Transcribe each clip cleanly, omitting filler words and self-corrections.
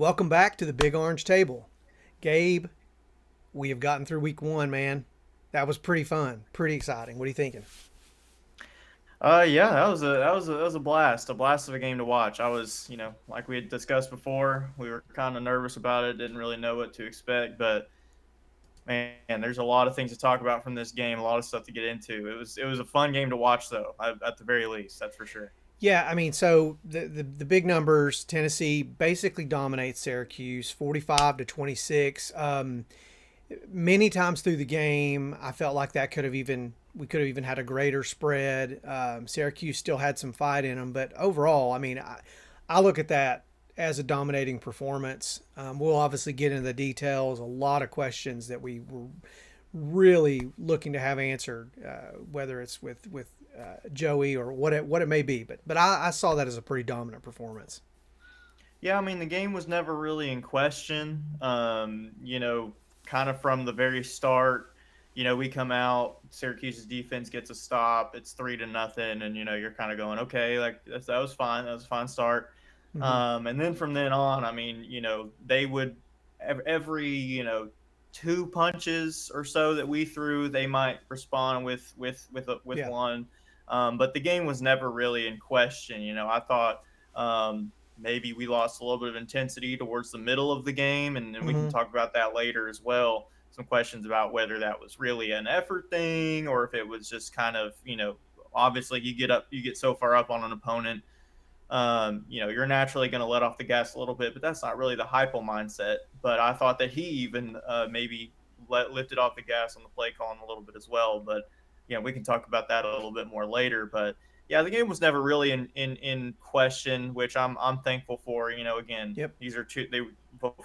welcome back to the Big Orange Table. Gabe, we have gotten through week one, man. That was pretty fun, pretty exciting. What are you thinking? Yeah, that was a blast of a game to watch. I was, like we had discussed before, we were kind of nervous about it, didn't really know what to expect, but man, there's a lot of things to talk about from this game, a lot of stuff to get into. It was a fun game to watch, though, at the very least, that's for sure. Yeah, I mean, so the big numbers, Tennessee basically dominates Syracuse, 45-26. Many times through the game, I felt like that could have even we could have even had a greater spread. Syracuse still had some fight in them, but overall, I mean, I look at that as a dominating performance. We'll obviously get into the details. A lot of questions that we were really looking to have answered, whether it's with Joey or what it may be. But I saw that as a pretty dominant performance. Yeah, I mean, the game was never really in question. Kind of from the very start, we come out, Syracuse's defense gets a stop, it's 3-0, and you're kind of going, okay, like that was fine, that was a fine start. Mm-hmm. And then from then on, I mean, they would every two punches or so that we threw, they might respond with Yeah. one. But the game was never really in question. I thought maybe we lost a little bit of intensity towards the middle of the game, and we can Mm-hmm. talk about that later as well. Some questions about whether that was really an effort thing or if it was just kind of, obviously you get so far up on an opponent, you're naturally going to let off the gas a little bit, but that's not really the Heupel mindset. But I thought that he even maybe lifted off the gas on the play calling a little bit as well. But we can talk about that a little bit more later. But yeah, the game was never really in question, which I'm thankful for. Again, Yep. these are two they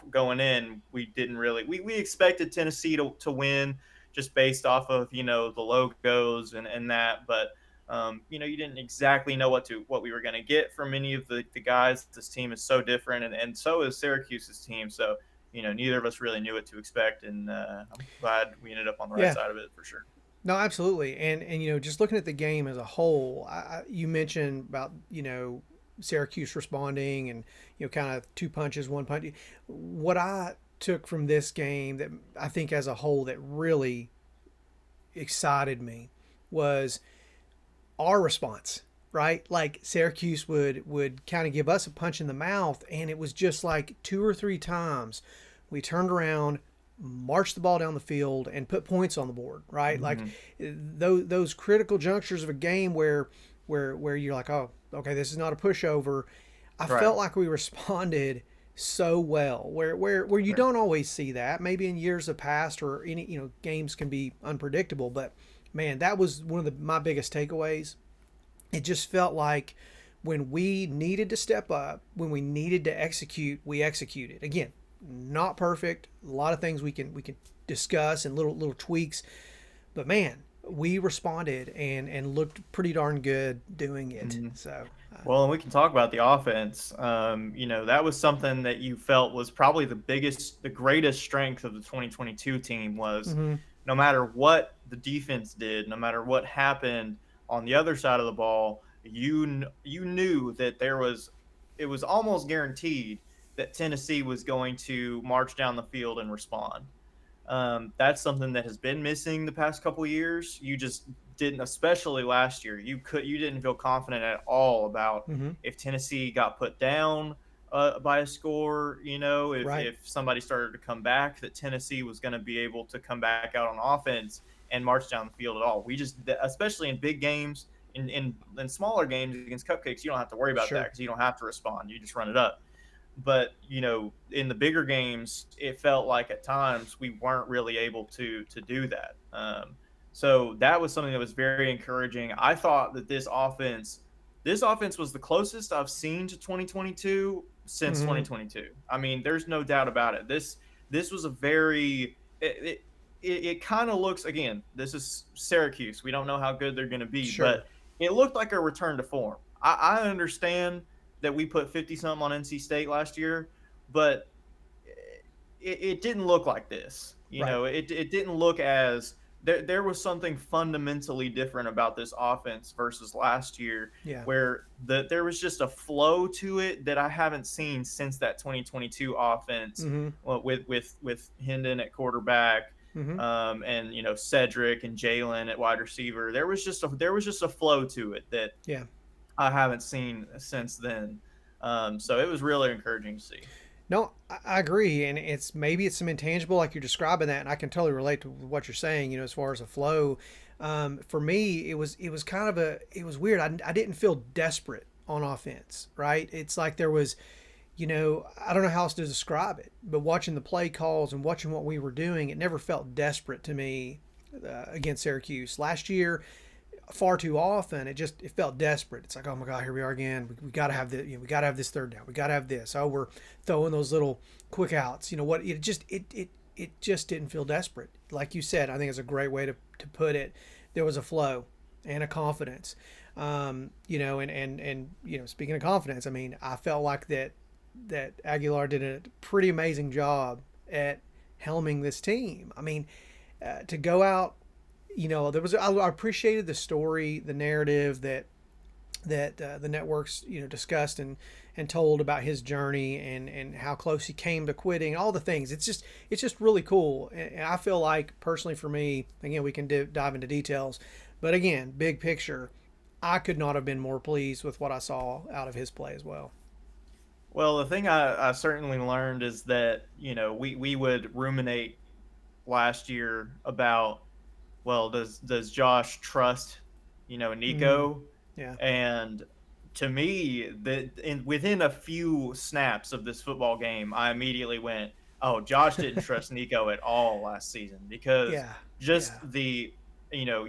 going in. We didn't really we expected Tennessee to win just based off of the logos and that, but you didn't exactly know what we were going to get from any of the guys. This team is so different, and so is Syracuse's team. So neither of us really knew what to expect, and I'm glad we ended up on the right Yeah. side of it for sure. No, absolutely. And just looking at the game as a whole, you mentioned about Syracuse responding and kind of two punches, one punch. What I took from this game that I think as a whole that really excited me was our response. Right, like Syracuse would kind of give us a punch in the mouth, and it was just like two or three times we turned around, march the ball down the field and put points on the board, right? Like Mm-hmm. those critical junctures of a game where you're like, oh, okay, this is not a pushover. I Right. felt like we responded so well, where you Right. don't always see that. Maybe in years of past or any games can be unpredictable, but man, that was one of my biggest takeaways. It just felt like when we needed to step up, when we needed to execute, we executed. Again, not perfect. A lot of things we can discuss and little tweaks, but man, we responded and looked pretty darn good doing it. Mm-hmm. So, Well, and we can talk about the offense. That was something that you felt was probably the greatest strength of the 2022 team was mm-hmm. no matter what the defense did, no matter what happened on the other side of the ball, you knew that it was almost guaranteed that Tennessee was going to march down the field and respond. That's something that has been missing the past couple of years. You just didn't, especially last year. You didn't feel confident at all about Mm-hmm. if Tennessee got put down by a score. Right. If somebody started to come back, that Tennessee was going to be able to come back out on offense and march down the field at all. We just, especially in big games, in smaller games against Cupcakes, you don't have to worry about that Sure. because you don't have to respond. You just run it up. But in the bigger games, it felt like at times we weren't really able to do that. So that was something that was very encouraging. I thought that this offense was the closest I've seen to 2022 since Mm-hmm. 2022. I mean, there's no doubt about it. This was a very it kind of looks, again, this is Syracuse. We don't know how good they're going to be, Sure. but it looked like a return to form. I understand that we put 50 something on NC State last year, but it didn't look like this. Right. It didn't look as there was something fundamentally different about this offense versus last year, Yeah. where there was just a flow to it that I haven't seen since that 2022 offense, Mm-hmm. well, with Hendon at quarterback, Mm-hmm. and Cedric and Jalen at wide receiver. There was just a flow to it that Yeah. I haven't seen since then. So it was really encouraging to see. No, I agree, and maybe it's some intangible like you're describing that, and I can totally relate to what you're saying. As far as a flow, for me, it was kind of it was weird. I didn't feel desperate on offense, right? It's like there was, I don't know how else to describe it, but watching the play calls and watching what we were doing, it never felt desperate to me against Syracuse last year. Far too often it felt desperate. It's like, oh my god, here we are again. We got to have we got to have this third down. We got to have this. Oh, we're throwing those little quick outs. What, it just didn't feel desperate. Like you said, I think it's a great way to put it. There was a flow and a confidence. And speaking of confidence, I mean, I felt like that Aguilar did a pretty amazing job at helming this team. I mean, to go out, there was, I appreciated the story, the narrative that the networks discussed and told about his journey and how close he came to quitting, all the things. It's just really cool, and I feel like personally for me, again, we can dive into details, but again, big picture, I could not have been more pleased with what I saw out of his play as well. Well, the thing I certainly learned is that we would ruminate last year about, well, does Josh trust Mm, Nico? yeah. And to me, within a few snaps of this football game, I immediately went, oh, Josh didn't trust Nico at all last season, because Yeah. just Yeah.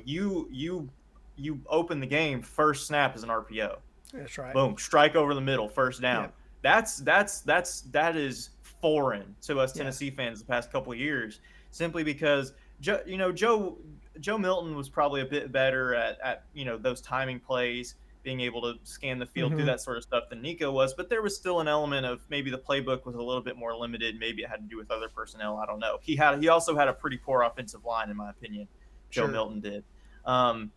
you open the game, first snap is an RPO, That's right. boom, strike over the middle, first Yeah. down. That is foreign to us Yeah. Tennessee fans the past couple of years, simply because Joe Milton was probably a bit better at those timing plays, being able to scan the field, do Mm-hmm. that sort of stuff than Nico was. But there was still an element of maybe the playbook was a little bit more limited. Maybe it had to do with other personnel. I don't know. He also had a pretty poor offensive line, in my opinion. Joe Sure. Milton did. Um,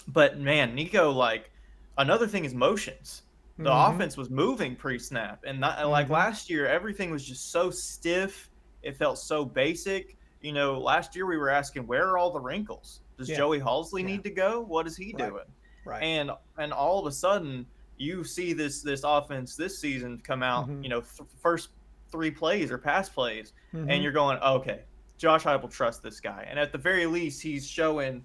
but man, Nico, like, another thing is motions. The Mm-hmm. offense was moving pre-snap, and not, like Mm-hmm. last year, everything was just so stiff. It felt so basic. Last year we were asking, where are all the wrinkles? Does Yeah. Joey Halsley Yeah. need to go? What is he Right. doing? Right. And all of a sudden, you see this offense this season come out, Mm-hmm. first three plays or pass plays, and Mm-hmm. you're going, okay, Josh Heupel trusts this guy, and at the very least, he's showing,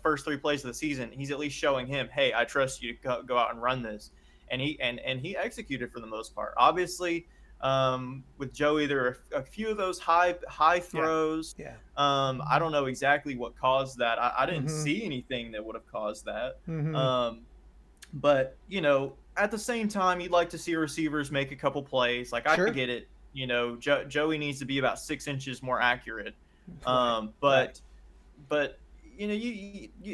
first three plays of the season, he's at least showing him, hey, I trust you to go out and run this, and he executed for the most part. Obviously, with Joey, there are a few of those high Yeah. throws. Yeah. I don't know exactly what caused that. I didn't Mm-hmm. see anything that would have caused that. Mm-hmm. But at the same time, you'd like to see receivers make a couple plays. Like, I Sure. get it. Joey needs to be about 6 inches more accurate. Right. Um, Right. but but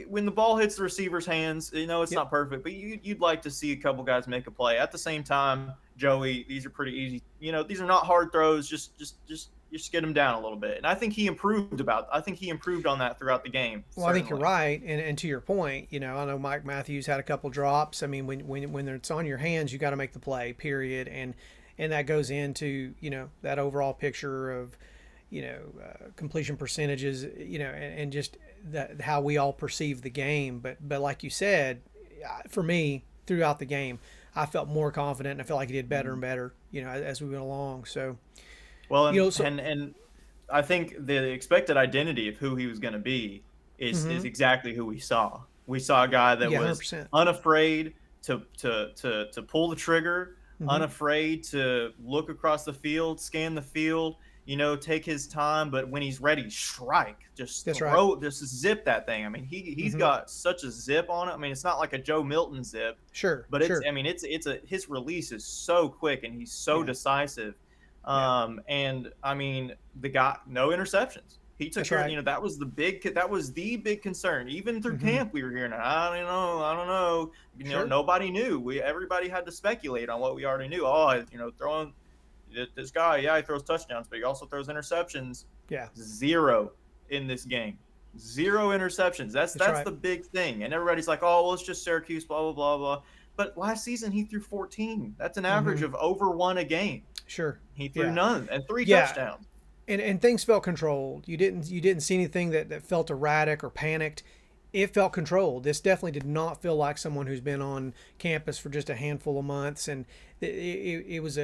when the ball hits the receiver's hands, it's Yep. not perfect, but you'd like to see a couple guys make a play. At the same time, Joey, these are pretty easy. These are not hard throws. Just get him down a little bit. And I think he improved on that throughout the game, Well, I think you're certainly. right, and to your point, I know Mike Matthews had a couple drops. I mean, when it's on your hands, you got to make the play. Period, and that goes into that overall picture of completion percentages, and just how we all perceive the game. But like you said, for me throughout the game, I felt more confident, and I felt like he did better and better, as we went along. So Well, so and I think the expected identity of who he was going to be is mm-hmm. exactly who we saw. We saw a guy that Yeah, was 100%. unafraid to pull the trigger, Mm-hmm. unafraid to look across the field, scan the field, take his time, but when he's ready, strike, just That's right. just zip that thing. I mean, he's Mm-hmm. got such a zip on it. I mean, it's not like a Joe Milton zip, Sure. but Sure. his release is so quick and he's so Yeah. decisive. Yeah. And I mean, the guy, no interceptions. He took That's care. right. That was the big concern. Even through Mm-hmm. camp, we were hearing, I don't know. Sure. Nobody knew. Everybody had to speculate on what we already knew. Oh, throwing this guy, yeah, he throws touchdowns, but he also throws interceptions. Yeah. Zero in this game. 0 interceptions. That's That's right. the big thing. And everybody's like, oh, well, it's just Syracuse, blah, blah, blah, blah. But last season, he threw 14. That's an average Mm-hmm. of over 1 a game. Sure. He threw Yeah. none and 3 Yeah. touchdowns. And things felt controlled. You didn't see anything that felt erratic or panicked. It felt controlled. This definitely did not feel like someone who's been on campus for just a handful of months. And it was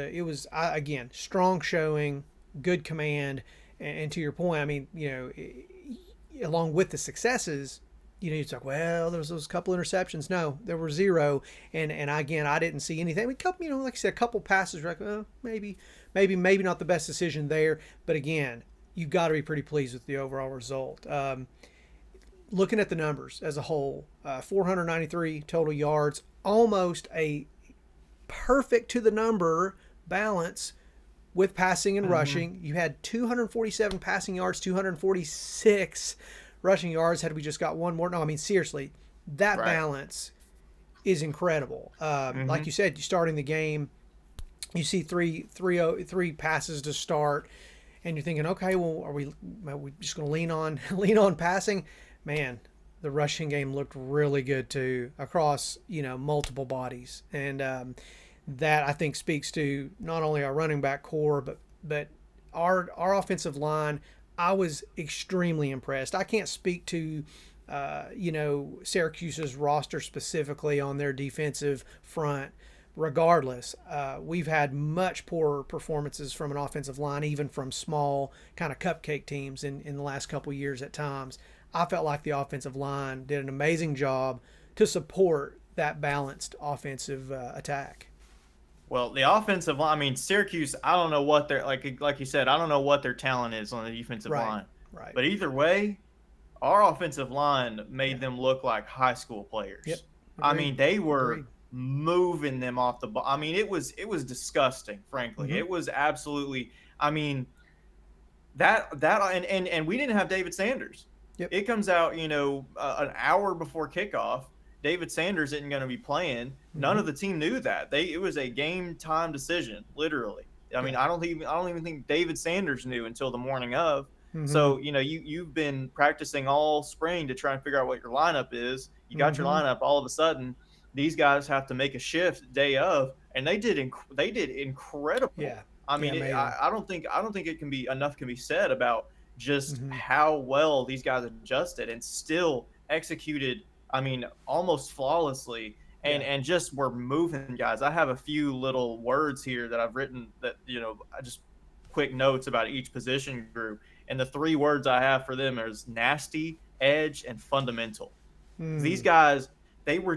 again, strong showing, good command, and to your point, I mean, along with the successes, it's like, well, there was those couple interceptions. No, there were zero, and again, I didn't see anything. We couple, like I said, a couple passes were like, oh, maybe not the best decision there, but again, you've got to be pretty pleased with the overall result. Looking at the numbers as a whole, 493 total yards, almost a perfect to the number balance with passing and Mm-hmm. rushing. You had 247 passing yards, 246 rushing yards. Had we just got one more, no, I mean seriously, that Right. balance is incredible. Like Mm-hmm. you said, you starting the game, you see three passes to start, and you're thinking, okay, well, are we just going to lean on lean on passing? Man, the rushing game looked really good too across multiple bodies, and that I think speaks to not only our running back core, but our offensive line. I was extremely impressed. I can't speak to Syracuse's roster specifically on their defensive front. Regardless, we've had much poorer performances from an offensive line, even from small kind of cupcake teams in the last couple of years at times. I felt like the offensive line did an amazing job to support that balanced offensive attack. Well, the offensive line, I mean, Syracuse, I don't know what their like you said, I don't know what their talent is on the defensive Right, line. right. But either way, our offensive line Yeah. made them look like high school Yep. players. I Agreed. mean, they were Agreed. moving them off the ball. I mean, it was disgusting, frankly. Mm-hmm. It was absolutely, I mean, that and we didn't have David Sanders. Yep. It comes out, an hour before kickoff. David Sanders isn't going to be playing. None Mm-hmm. of the team knew that. It was a game time decision, literally. I mean, Yeah. I don't even think David Sanders knew until the morning of. Mm-hmm. So, you've been practicing all spring to try and figure out what your lineup is. You got your Mm-hmm. lineup, all of a sudden these guys have to make a shift day of, and they did incredible. Yeah. I Yeah. mean, Amazing. I don't think it can be enough can be said about just Mm-hmm. how well these guys adjusted and still executed. I mean, almost flawlessly, and Yeah. and just were moving guys. I have a few little words here that I've written that I just quick notes about each position group, and the 3 words I have for them is nasty, edge, and fundamental. These Mm. guys, they were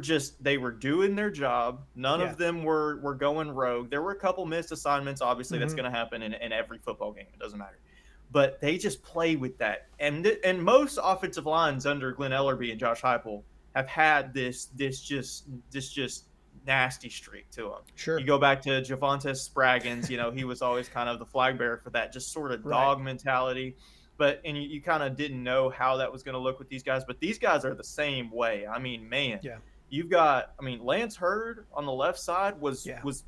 doing their job. None Yeah. of them were going rogue. There were a couple missed assignments. Obviously, that's Mm-hmm. going to happen in every football game. It doesn't matter. But they just play with that. And most offensive lines under Glenn Ellerby and Josh Heupel have had this just nasty streak to them. You Sure. go back to Javonte Spraggins, he was always kind of the flag bearer for that, just sort of Right. dog mentality. And you kind of didn't know how that was going to look with these guys, but these guys are the same way. I mean, man, Yeah. I mean, Lance Hurd on the left side was Yeah. was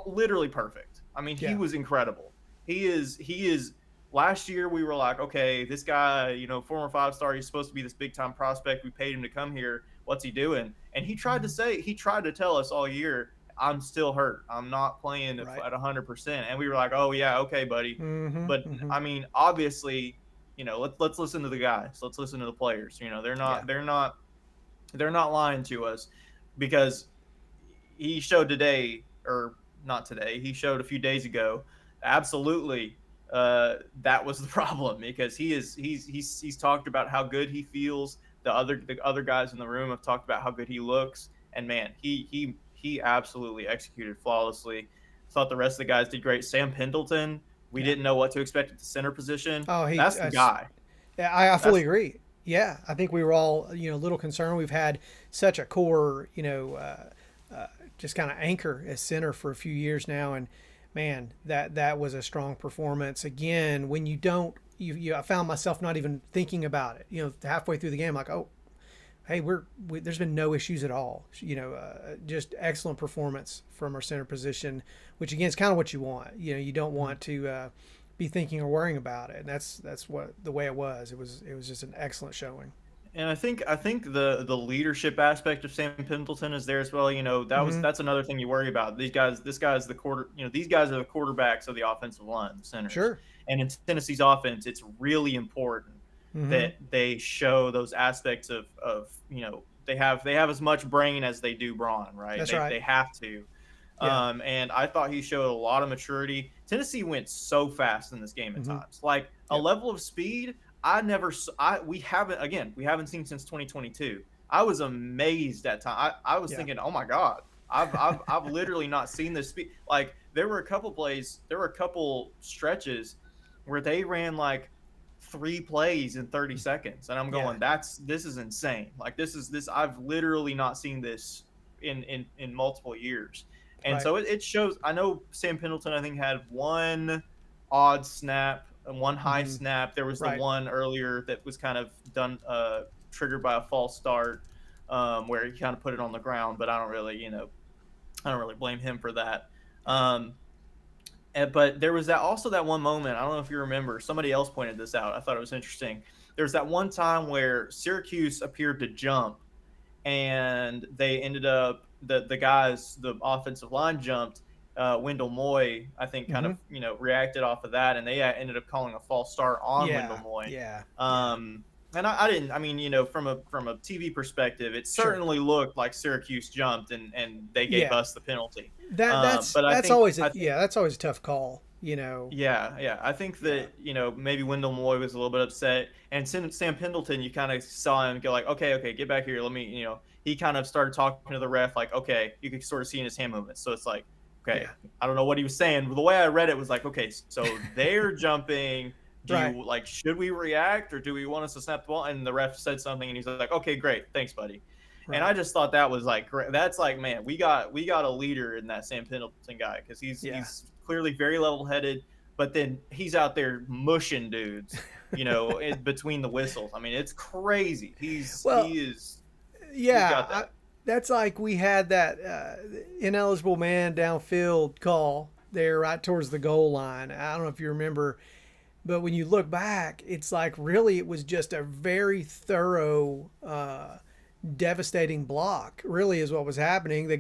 literally perfect. I mean, he Yeah. was incredible. He is. Last year we were like, okay, this guy, former 5-star, he's supposed to be this big time prospect. We paid him to come here. What's he doing? And he tried to tell us all year, I'm still hurt. I'm not playing at Right. 100%. And we were like, oh yeah, okay, buddy. Mm-hmm. But Mm-hmm. I mean, obviously, let's listen to the guys. Let's listen to the players. They're Yeah. not they're not they're not lying to us, because he showed today, or not today, he showed a few days ago, absolutely, that was the problem, because he's talked about how good he feels. The other guys in the room have talked about how good he looks, and man, he absolutely executed flawlessly. Thought the rest of the guys did great. Sam Pendleton, we Yeah. didn't know what to expect at the center position. Oh, That's the guy. yeah, I fully That's agree. Yeah, I think we were all a little concerned. We've had such a core just kind of anchor as center for a few years now, and man, that was a strong performance. Again, when you don't, I found myself not even thinking about it. Halfway through the game, like, oh, hey, there's been no issues at all. Just excellent performance from our center position, which again is kind of what you want. You don't want to be thinking or worrying about it. And that's what the way it was. It was just an excellent showing. And I think the leadership aspect of Sam Pendleton is there as well. Hmm. That's another thing you worry about. These guys, this guy's the quarter. These guys are the quarterbacks of the offensive line, the centers. Sure. And in Tennessee's offense, it's really important Hmm. that they show those aspects of they have as much brain as they do brawn, right? That's They right. have to. Yeah. And I thought he showed a lot of maturity. Tennessee went so fast in this game at Hmm. times, like a Yep. level of speed we haven't seen since 2022. I was amazed at time. I was Yeah. thinking, oh my god, I've literally not seen this speed. Like there were a couple stretches where they ran like 3 plays in 30 seconds, and I'm Yeah. going, this is insane. Like this I've literally not seen this in multiple years. And Right. so it shows. I know Sam Pendleton, I think, had one odd snap and one high Hmm. snap. There was the Right. one earlier that was kind of done, triggered by a false start, where he kind of put it on the ground. But I don't really blame him for that. Um, but there was that one moment. I don't know if you remember. Somebody else pointed this out. I thought it was interesting. There's that one time where Syracuse appeared to jump, and they ended up the offensive line jumped. Wendell Moy, I think, kind Hmm. of reacted off of that, and they ended up calling a false start on Wendell Yeah. Moy. Yeah. Yeah. Um, and I didn't. I mean, from a TV perspective, it Sure. certainly looked like Syracuse jumped, and they gave Yeah. us the penalty. That that's But I that's think always I a think yeah. That's always a tough call. yeah, yeah. I think Yeah. that, maybe Wendell Moy was a little bit upset. And Sam Pendleton, you kind of saw him go like, okay, okay, get back here. He kind of started talking to the ref, like, okay, you could sort of see in his hand movements. So it's like, okay, Yeah. I don't know what he was saying, but the way I read it was like, okay, so they're jumping. Right. Should we react, or do we want us to snap the ball? And the ref said something, and he's like, okay, great. Thanks, buddy. And Right. I just thought that was like great. That's like, man, we got a leader in that Sam Pendleton guy, because he's Yeah. he's clearly very level headed, but then he's out there mushing dudes, between the whistles. I mean, it's crazy. Well, He's yeah. got that. That's like we had that ineligible man downfield call there right towards the goal line. I don't know if you remember, but when you look back, it's like really it was just a very thorough, devastating block. Really, is what was happening.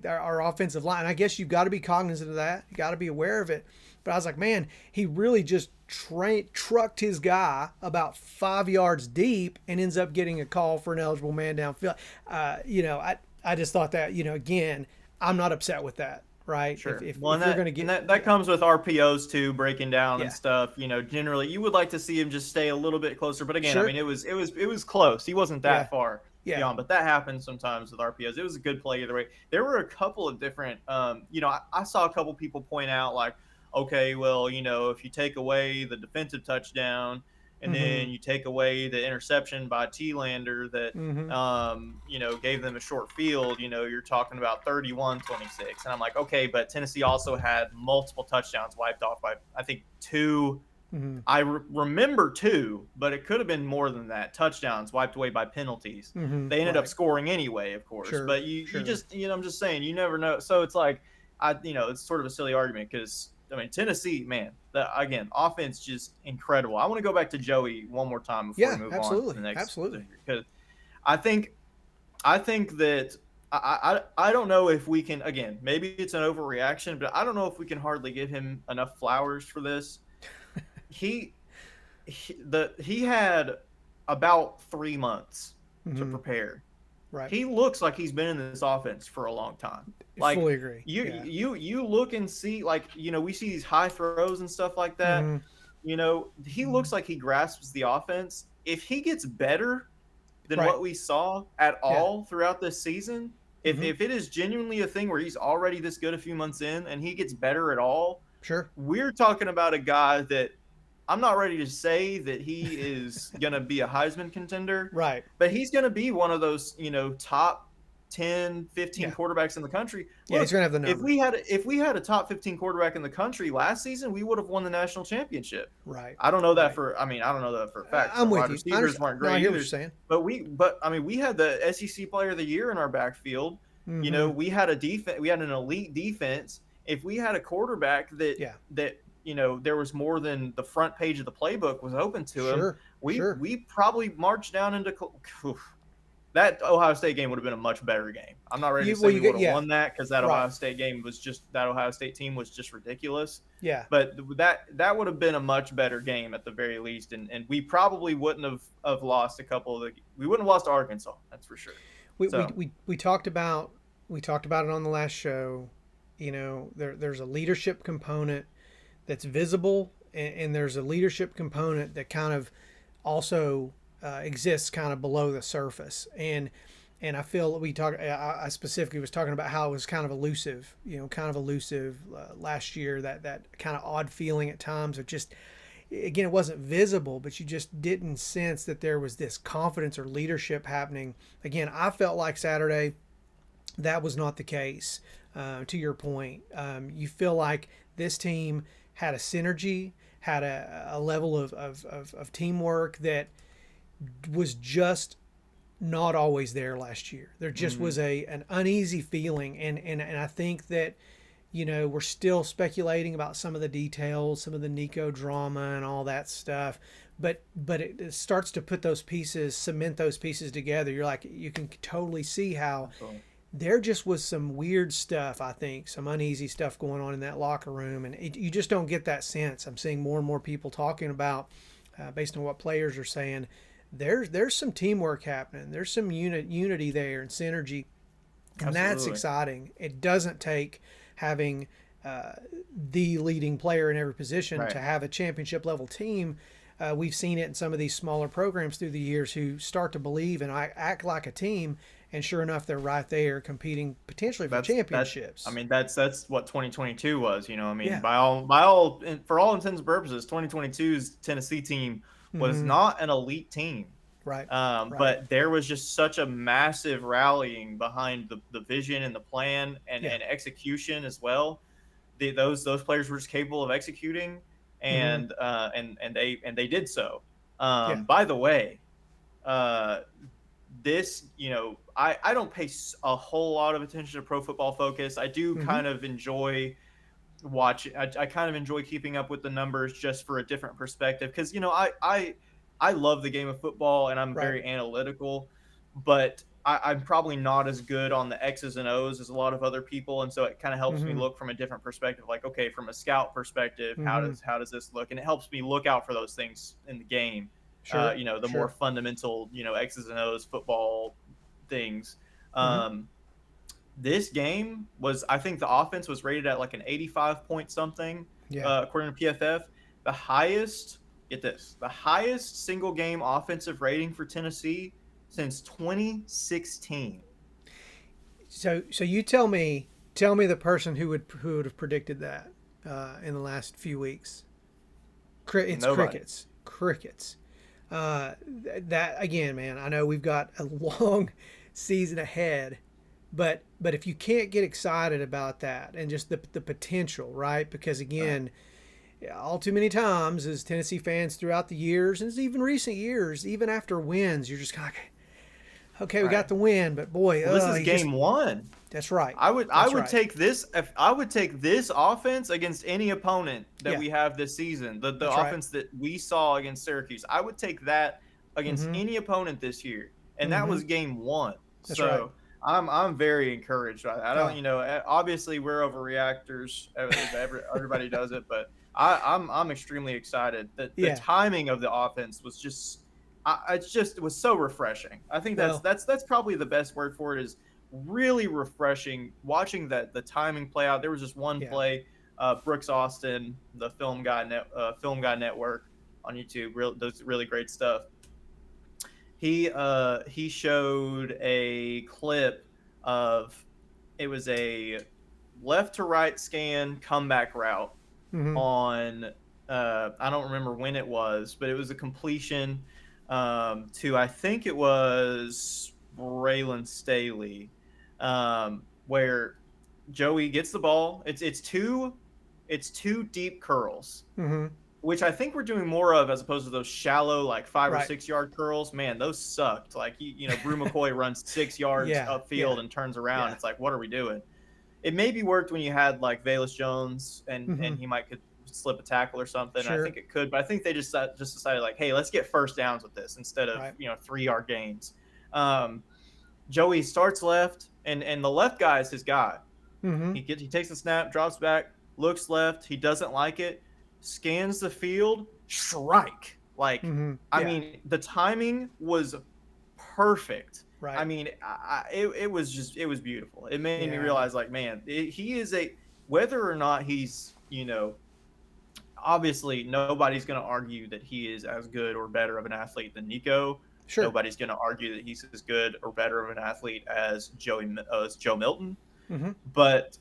Our offensive line. I guess you've got to be cognizant of that. You got to be aware of it. But I was like, man, he really just trucked his guy about 5 yards deep and ends up getting a call for an eligible man downfield. I just thought that, again, I'm not upset with that, right? Sure. Well, If and you're going that to and get, that comes with RPOs too, breaking down and yeah, stuff. Generally, you would like to see him just stay a little bit closer. But again, I sure, mean, it was close. He wasn't yeah, that far yeah, beyond, but that happens sometimes with RPOs. It was a good play either way. There were a couple of different. I saw a couple people point out like, okay, well, if you take away the defensive touchdown, and mm-hmm, then you take away the interception by T-Lander that mm-hmm, gave them a short field, you're talking about 31-26. And I'm like, okay, but Tennessee also had multiple touchdowns wiped off by, I think, two. mm-hmm, Remember two, but it could have been more than that. Touchdowns wiped away by penalties. mm-hmm, They ended up right, scoring anyway, of course. sure, But you sure, just, I'm just saying, you never know. So it's like, it's sort of a silly argument, because I mean, Tennessee, man, again, offense just incredible. I want to go back to Joey one more time before we yeah, move on to absolutely, the next, absolutely, because I think I think that I don't know if we can, again, maybe it's an overreaction, but I don't know if we can hardly give him enough flowers for this. He he had about 3 months to mm-hmm, prepare. right, He looks like he's been in this offense for a long time. Like, fully agree, you yeah, you you look and see, like, we see these high throws and stuff like that. mm-hmm, He looks like he grasps the offense. If he gets better than right, what we saw at yeah, all throughout this season, if, mm-hmm, if it is genuinely a thing where he's already this good a few months in and he gets better at all, sure, we're talking about a guy that I'm not ready to say that he is going to be a Heisman contender, right, but he's going to be one of those, top 10, 15 yeah, quarterbers in the country. yeah, he's Look, gonna have the if numbers, we had if we had a top 15 quarterback in the country last season, we would have won the national championship. right, I don't know that right. for I mean, I don't know that for a fact. I'm Our with wide you. receivers weren't No, I great hear what you're either. saying. But I mean, we had the SEC player of the year in our backfield. Mm-hmm. We had an elite defense. If we had a quarterback that Yeah. that there was more than the front page of the playbook was open to him, Sure, we sure. we probably marched down into that Ohio State game would have been a much better game. I'm not ready to You say well, we you would get have yeah, won that because that right, Ohio State game was just that Ohio State team was just ridiculous. yeah. But that would have been a much better game at the very least, and we probably wouldn't have lost a couple of we wouldn't have lost to Arkansas, that's for sure. We we So we, we talked about it on the last show. There's a leadership component that's visible, and there's a leadership component that kind of also exists kind of below the surface. And I feel I specifically was talking about how it was kind of elusive, last year. That kind of odd feeling at times of just, again, it wasn't visible, but you just didn't sense that there was this confidence or leadership happening. Again, I felt like Saturday that was not the case. To your point, you feel like this team had a synergy, had a level of teamwork that was just not always there last year. There just was an uneasy feeling, and I think that we're still speculating about some of the details, some of the Nico drama and all that stuff. But it starts to put those pieces, cement those pieces together. You're like, you can totally see how absolutely. there just was some weird stuff, I think, some uneasy stuff going on in that locker room. And you just don't get that sense. I'm seeing more and more people talking about, based on what players are saying, there's some teamwork happening. There's some unity there and synergy. And that's Absolutely. exciting. It doesn't take having the leading player in every position Right. to have a championship level team. We've seen it in some of these smaller programs through the years who start to believe and act like a team, and sure enough, they're right there competing potentially for That's championships. I mean that's what 2022 was. I mean, Yeah. by all for all intents and purposes, 2022's Tennessee team was Mm-hmm. not an elite team. Right. Right. But there was just such a massive rallying behind the vision and the plan Yeah. and execution as well. Those players were just capable of executing, Mm-hmm. and they did so. Yeah. By the way, uh, this, I don't pay a whole lot of attention to Pro Football Focus. I do Mm-hmm. kind of enjoy watching. I kind of enjoy keeping up with the numbers just for a different perspective because I love the game of football and I'm Right. very analytical, but I'm probably not as good on the X's and O's as a lot of other people, and so it kind of helps me Mm-hmm. look from a different perspective. Like, okay, from a scout perspective, how Mm-hmm. does this look? And it helps me look out for those things in the game. Sure. The more Sure. fundamental, X's and O's football things. Mm-hmm. Um, this game was, I think the offense was rated at like an 85 point something, Yeah. according to PFF. The highest, get this, the highest single game offensive rating for Tennessee since 2016. So you tell me the person who would have predicted that in the last few weeks. It's Nobody. crickets. Crickets. That again, man. I know we've got a long season ahead, but if you can't get excited about that and just the potential, right? Because Right. again, all too many times as Tennessee fans throughout the years, and even recent years, even after wins, you're just kind of like, okay, we got Right. the win, but boy, Well, this is he just game one. that's right. I That's would right. take this if I would take this offense against any opponent that Yeah, we have this season. The that's right. offense that we saw against Syracuse, I would take that against Mm-hmm. any opponent this year, and that Mm-hmm. was game one. That's right. So I'm very encouraged. I don't, Oh, obviously we're overreactors. Everybody does it, but I'm extremely excited that the yeah. timing of the offense was just. It was so refreshing. I think that's Well, that's that's probably the best word for it is really refreshing watching that the timing play out. There was just one yeah. play, Brooks Austin, the Film Guy Network on YouTube, does really great stuff. He showed a clip of it was a left to right scan comeback route Mm-hmm. on I don't remember when it was, but it was a completion to I think it was Braylon Staley, where Joey gets the ball. It's two deep curls, Mm-hmm. which I think we're doing more of as opposed to those shallow like 5 or Right. 6 yard curls. Man, those sucked. Like Brew McCoy runs 6 yards Yeah. Yeah. upfield and turns around. Yeah. It's like, what are we doing? It maybe worked when you had like Valus Jones and Mm-hmm. he might could slip a tackle or something. I Sure. think it could, but I think they just decided like, hey, let's get first downs with this instead of Right. 3-yard gains. Joey starts left, and the left guy is his guy. Mm-hmm. He takes the snap, drops back, looks left. He doesn't like it, scans the field, strike. Like, Mm-hmm. I Yeah. mean, the timing was perfect. I Right. mean, it was beautiful. It made me Yeah. realize, like, man, he is whether or not he's, obviously nobody's going to argue that he is as good or better of an athlete than Nico. Sure. Nobody's going to argue that he's as good or better of an athlete as Joe Milton. Mm-hmm. But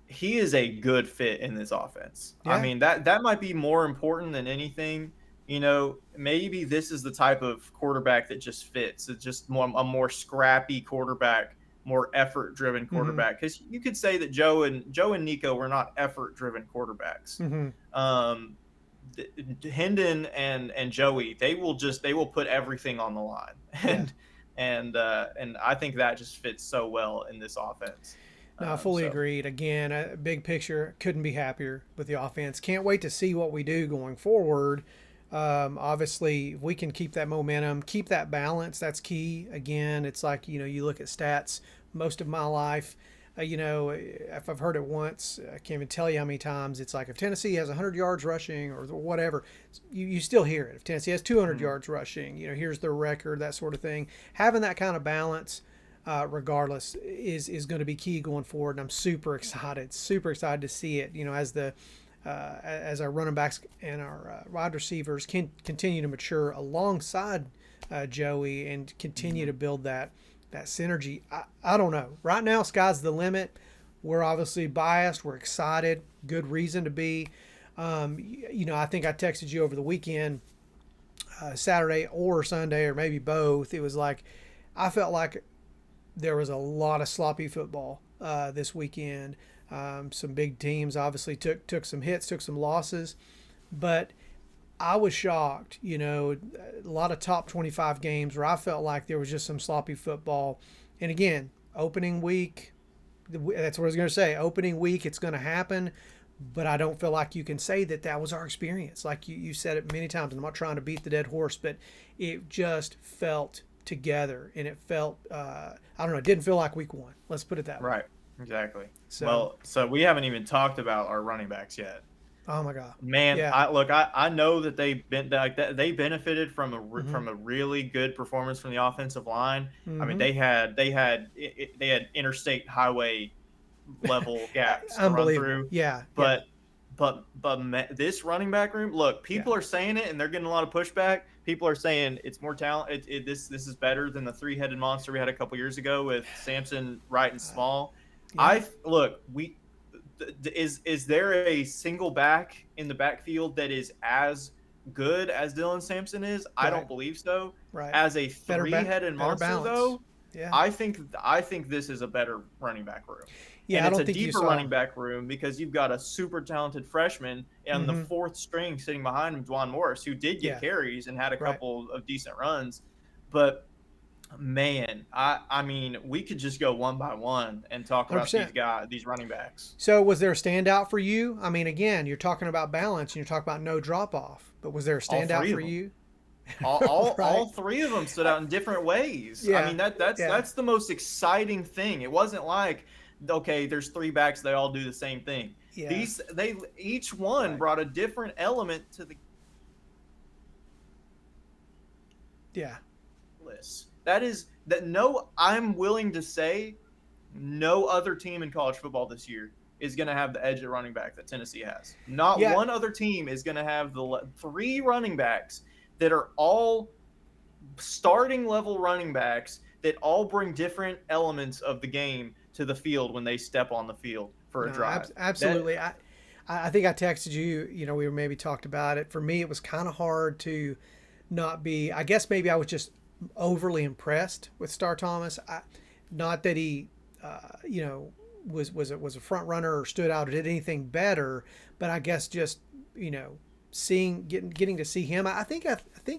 he is a good fit in this offense. Yeah. I mean, that might be more important than anything. Maybe this is the type of quarterback that just fits. It's just a more scrappy quarterback, more effort-driven quarterback. Because you could say that Joe and Nico were not effort-driven quarterbacks. Mm-hmm. Hendon and Joey, they will put everything on the line, and I think that just fits so well in this offense. No, fully agreed. Again, a big picture, couldn't be happier with the offense. Can't wait to see what we do going forward. Obviously, if we can keep that momentum, keep that balance, that's key. Again, it's like, you look at stats most of my life. If I've heard it once, I can't even tell you how many times. It's like if Tennessee has 100 yards rushing or whatever, you still hear it. If Tennessee has 200 yards rushing, here's their record, that sort of thing. Having that kind of balance, regardless, is going to be key going forward. And I'm super excited to see it. As our running backs and our wide receivers can continue to mature alongside Joey and continue to build that synergy. I don't know. Right now, sky's the limit. We're obviously biased. We're excited. Good reason to be. I think I texted you over the weekend, Saturday or Sunday, or maybe both. It was like I felt like there was a lot of sloppy football this weekend. Some big teams obviously took some hits, took some losses, but I was shocked. A lot of top 25 games where I felt like there was just some sloppy football. And again, opening week, that's what I was going to say. Opening week, it's going to happen, but I don't feel like you can say that was our experience. Like you said it many times, and I'm not trying to beat the dead horse, but it just felt together, and it felt, I don't know, it didn't feel like week one. Let's put it that way. Right. Exactly. So we haven't even talked about our running backs yet. Oh my God, man! Yeah. I know that they benefited from a really good performance from the offensive line. Mm-hmm. I mean, they had interstate highway level gaps to run through. Yeah, but this running back room. Look, people are saying it, and they're getting a lot of pushback. People are saying it's more talent. This is better than the three-headed monster we had a couple years ago with Sampson, Wright, and Small. Yeah. Is there a single back in the backfield that is as good as Dylan Sampson is? Right. I don't believe so. Right. As a three-headed monster, balance. though, yeah. I think this is a better running back room. Yeah, and I don't it's think a deeper running back room because you've got a super talented freshman and the fourth string sitting behind him, Dwan Morris, who did get carries and had a couple of decent runs. But man, I mean, we could just go one by one and talk about 100%. these running backs. So was there a standout for you? I mean, again, you're talking about balance and you're talking about no drop off, but was there a standout for you? All three of them stood out in different ways. Yeah. I mean, that's the most exciting thing. It wasn't like, okay, there's three backs, they all do the same thing. Yeah. Each one brought a different element to the list. I'm willing to say no other team in college football this year is going to have the edge at running back that Tennessee has. Not one other team is going to have the three running backs that are all starting level running backs that all bring different elements of the game to the field when they step on the field for a drive. Absolutely. I think I texted you, we were maybe talked about it. For me, it was kind of hard to not be, I guess maybe I was just overly impressed with Star Thomas. Not that he, was a front runner or stood out or did anything better, but I guess just, getting to see him. I think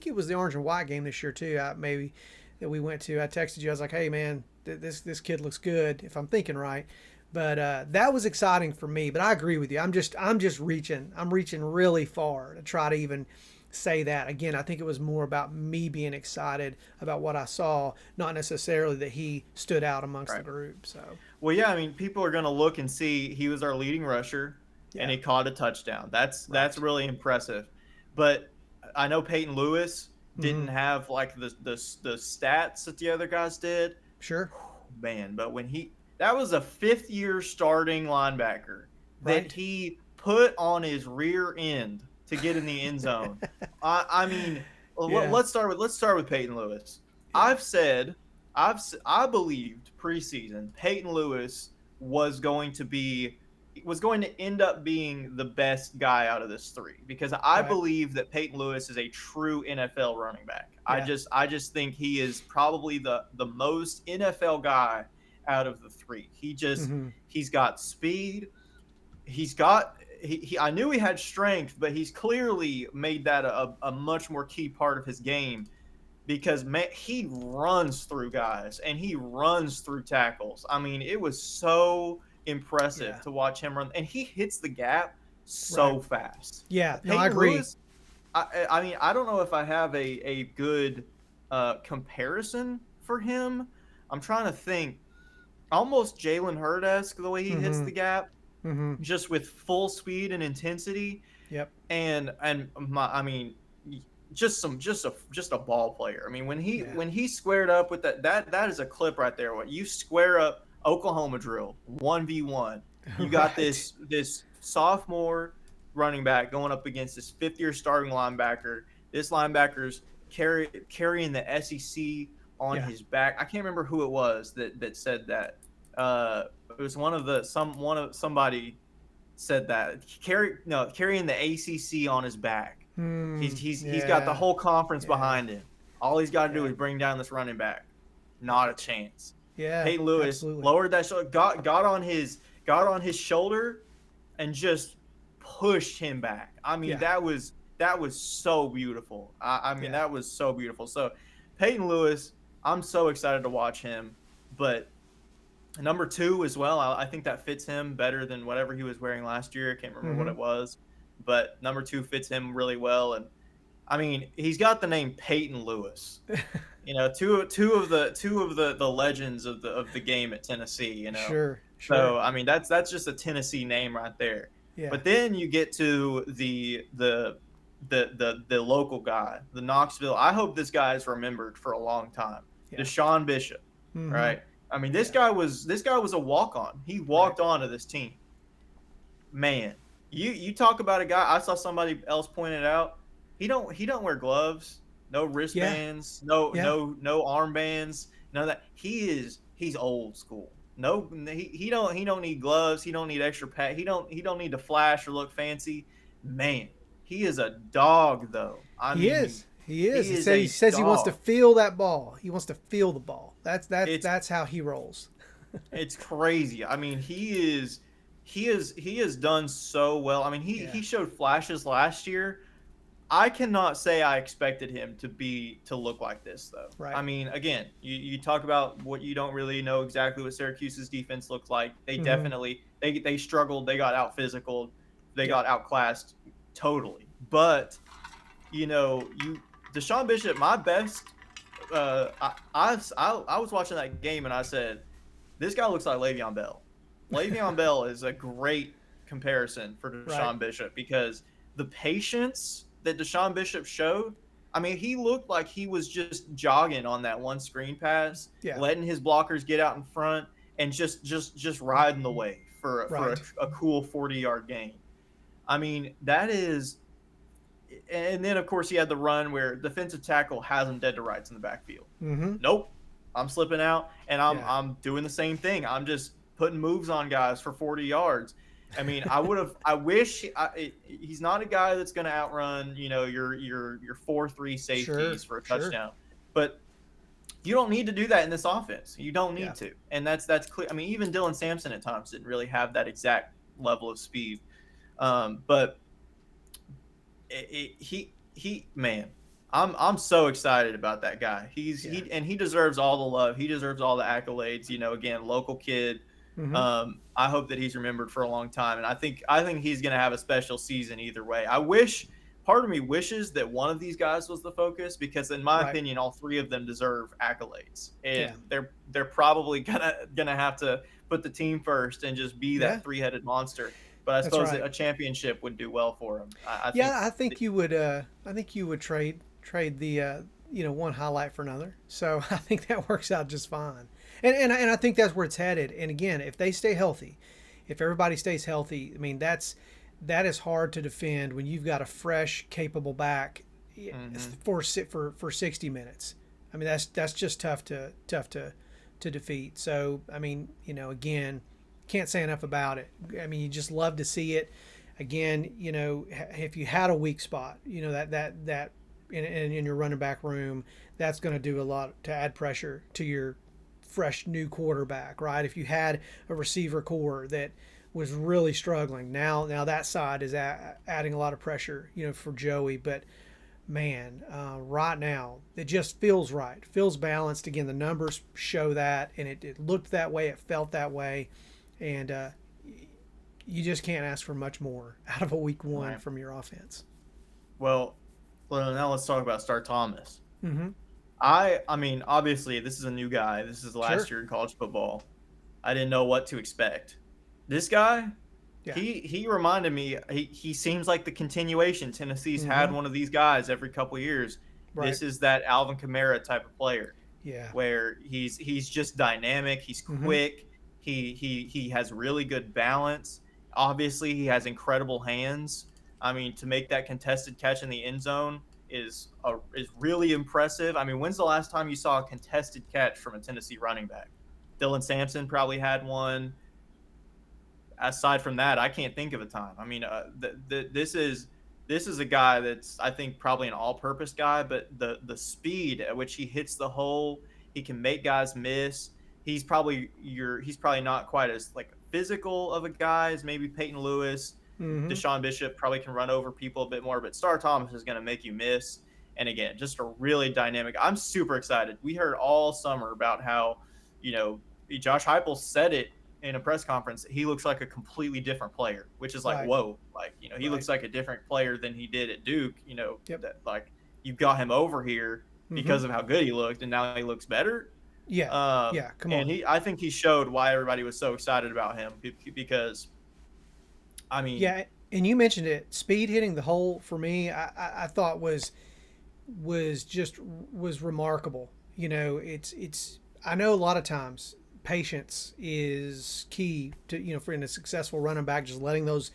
it was the orange and white game this year too. That we went to. I texted you. I was like, "Hey man, this kid looks good." If I'm thinking right, But that was exciting for me. But I agree with you. I'm just reaching. I'm reaching really far to try to even say that. Again, I think it was more about me being excited about what I saw, not necessarily that he stood out amongst the Right. group. So Well, yeah, I mean, people are going to look and see he was our leading rusher and yeah, he caught a touchdown. That's right. really impressive. But I know Peyton Lewis Mm-hmm. didn't have like the stats that the other guys did. Sure. Man, but when he that was a fifth year starting linebacker that Right. he put on his rear end to get in the end zone. I mean, Yeah. let's start with Peyton Lewis. Yeah. I've said I believed preseason Peyton Lewis was going to be was going to end up being the best guy out of this three because I Right. believe that Peyton Lewis is a true NFL running back. I Yeah. just I just think he is probably the most NFL guy out of the three. Mm-hmm. He's got speed. He's got I knew he had strength, but he's clearly made that a much more key part of his game because man, he runs through guys and he runs through tackles. I mean, it was so impressive Yeah. to watch him run, and he hits the gap Right. so fast. Yeah. No, I Peyton agree. Lewis, I mean, I don't know if I have a good comparison for him. I'm trying to think. Almost Jalen Hurd-esque the way he hits Mm-hmm. the gap, Mm-hmm. just with full speed and intensity Yep. and I mean just a ball player. I mean Yeah. when he squared up with that is a clip right there. What you square up Oklahoma drill 1v1. You got Right. this sophomore running back going up against this fifth-year starting linebacker. This linebacker's carrying the SEC on Yeah. his back. I can't remember who it was that said that. It was somebody said that carrying the ACC on his back. Hmm. He's got the Yeah. whole conference Yeah. behind him. All he's got to do Yeah. is bring down this running back. Not a Right. chance. Yeah. Peyton Lewis Absolutely. lowered that shoulder, got on his shoulder, and just pushed him back. I mean Yeah. that was so beautiful. I mean Yeah. that was so beautiful. So Peyton Lewis, I'm so excited to watch him, but number two as well. I think that fits him better than whatever he was wearing last year. I can't remember what Mm-hmm. it was, but number two fits him really well. And I mean, he's got the name Peyton Lewis. You know, two of the legends of the game at Tennessee. You know, Sure. Sure. so I mean that's just a Tennessee name right there. Yeah. But then you get to the local guy, the Knoxville. I hope this guy is remembered for a long time. Yeah. Deshaun Bishop, Mm-hmm. right? I mean, this Yeah. guy was a walk on. He Right. walked onto this team. Man, you talk about a guy. I saw somebody else point it out. He don't wear gloves, no Yeah. wristbands, no Yeah. no armbands, none of that. He's old school. No, he don't need gloves. He don't need extra pad. He don't need to flash or look fancy. Man, he is a dog though. I He mean, is. He is. he He is says he a says he wants to dog. feel that ball. He wants to feel the ball. It's That's how he rolls. It's crazy. I mean, he has done so well. I mean, he Yeah. he showed flashes last year. I cannot say I expected him to look like this though. Right. I mean, again, you talk about what you don't really know exactly what Syracuse's defense looked like. They Mm-hmm. definitely they struggled. They got out physical. They Yep. got outclassed totally. But you Deshaun Bishop, my best. I was watching that game and I said, this guy looks like Le'Veon Bell. Le'Veon Bell is a great comparison for Right. Deshaun Bishop because the patience that Deshaun Bishop showed. I mean, he looked like he was just jogging on that one screen pass, Yeah. letting his blockers get out in front and just riding the wave for Right. a cool 40-yard gain. I mean, that is. And then, of course, he had the run where defensive tackle has him dead to rights in the backfield. Mm-hmm. Nope, I'm slipping out, and I'm Yeah. I'm doing the same thing. I'm just putting moves on guys for 40 yards. I mean, I wish he's not a guy that's going to outrun your 4-3 Sure. safeties for a Sure. touchdown, but you don't need to do that in this offense. You don't Yeah. need to, and that's clear. I mean, even Dylan Sampson at times didn't really have that exact level of speed, but man, I'm so excited about that guy. Yeah. He deserves all the love. He deserves all the accolades. Again, local kid. Hmm. I hope that he's remembered for a long time, and I think he's going to have a special season either way. I wish part of me wishes that one of these guys was the focus because, in my Right. opinion, all three of them deserve accolades, Yeah. and they're probably gonna have to put the team first and just be Yeah. that three-headed monster. But I That's suppose right. a championship would do well for him. I think. Yeah, I think you would. I think you would trade the one highlight for another. So I think that works out just fine. And I think that's where it's headed. And again, if they stay healthy, if everybody stays healthy, I mean that is hard to defend when you've got a fresh, capable back Mhm. for 60 minutes. I mean that's just tough to defeat. So I mean again, can't say enough about it. I mean you just love to see it. Again, if you had a weak spot, that in your running back room, that's going to do a lot to add pressure to your fresh new quarterback, right? If you had a receiver core that was really struggling, now that side is adding a lot of pressure, for Joey. But man, right now it just feels right, feels balanced. Again, the numbers show that, and it looked that way, it felt that way, and you just can't ask for much more out of a week one Right. from your offense. Well, now let's talk about Star Thomas. Mm-hmm. I mean, obviously, this is a new guy. This is the last Sure. year in college football. I didn't know what to expect. This guy, Yeah. he reminded me. He seems like the continuation. Tennessee's Mm-hmm. had one of these guys every couple years. Right. This is that Alvin Kamara type of player, Yeah. where he's just dynamic. He's Mm-hmm. quick. He has really good balance. Obviously, he has incredible hands. I mean, to make that contested catch in the end zone is really impressive. I mean, when's the last time you saw a contested catch from a Tennessee running back? Dylan Sampson probably had one. Aside from that, I can't think of a time. I mean, this is a guy that's I think probably an all-purpose guy, but the speed at which he hits the hole, he can make guys miss. He's probably not quite as like physical of a guy as maybe Peyton Lewis. Mm-hmm. Deshaun Bishop probably can run over people a bit more, but Star Thomas is going to make you miss. And again, just a really dynamic. I'm super excited. We heard all summer about how, you know, Josh Heupel said it in a press conference. He looks like a completely different player, which is like, Right. whoa, like, he Right. looks like a different player than he did at Duke. Yep. That like you got him over here Mm-hmm. because of how good he looked, and now he looks better. Yeah. Yeah. Come And on. I think he showed why everybody was so excited about him because, I mean, Yeah. And you mentioned it. Speed hitting the hole for me, I thought was remarkable. It's. I know a lot of times patience is key to for in a successful running back, just letting those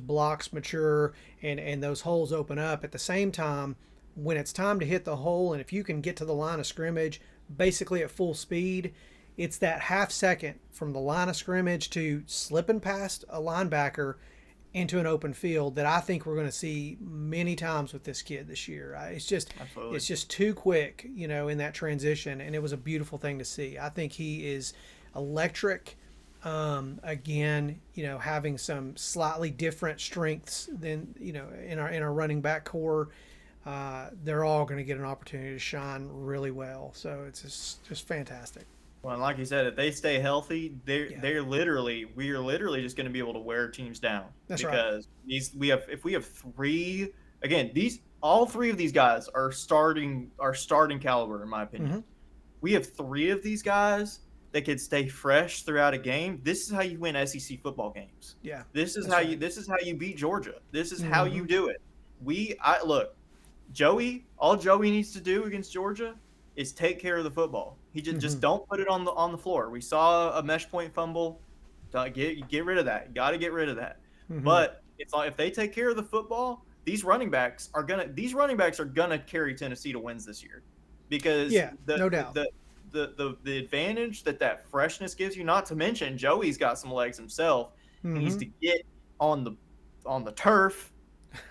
blocks mature and those holes open up. At the same time, when it's time to hit the hole, and if you can get to the line of scrimmage basically at full speed, it's that half second from the line of scrimmage to slipping past a linebacker into an open field that I think we're going to see many times with this kid this year. It's absolutely. just too quick, in that transition, and it was a beautiful thing to see. I think he is electric. Again, having some slightly different strengths than in our running back core. They're all going to get an opportunity to shine really well. So it's just fantastic. Well, and like you said, if they stay healthy, Yeah, we are literally just going to be able to wear teams down that's right. because if we have three again, these all three of these guys are starting caliber in my opinion. Mm-hmm. We have three of these guys that could stay fresh throughout a game. This is how you win SEC football games. Yeah, This is that's how you right. this is how you beat Georgia. This is how Mm-hmm. you do it. I look, all Joey needs to do against Georgia is take care of the football. He just Mm-hmm. just don't put it on the floor. We saw a mesh point fumble. Get rid of that. You got to get rid of that. Mm-hmm. But it's like if they take care of the football, these running backs are gonna carry Tennessee to wins this year because Yeah, no doubt. the advantage that freshness gives you. Not to mention Joey's got some legs himself. He needs Mm-hmm. to get on the turf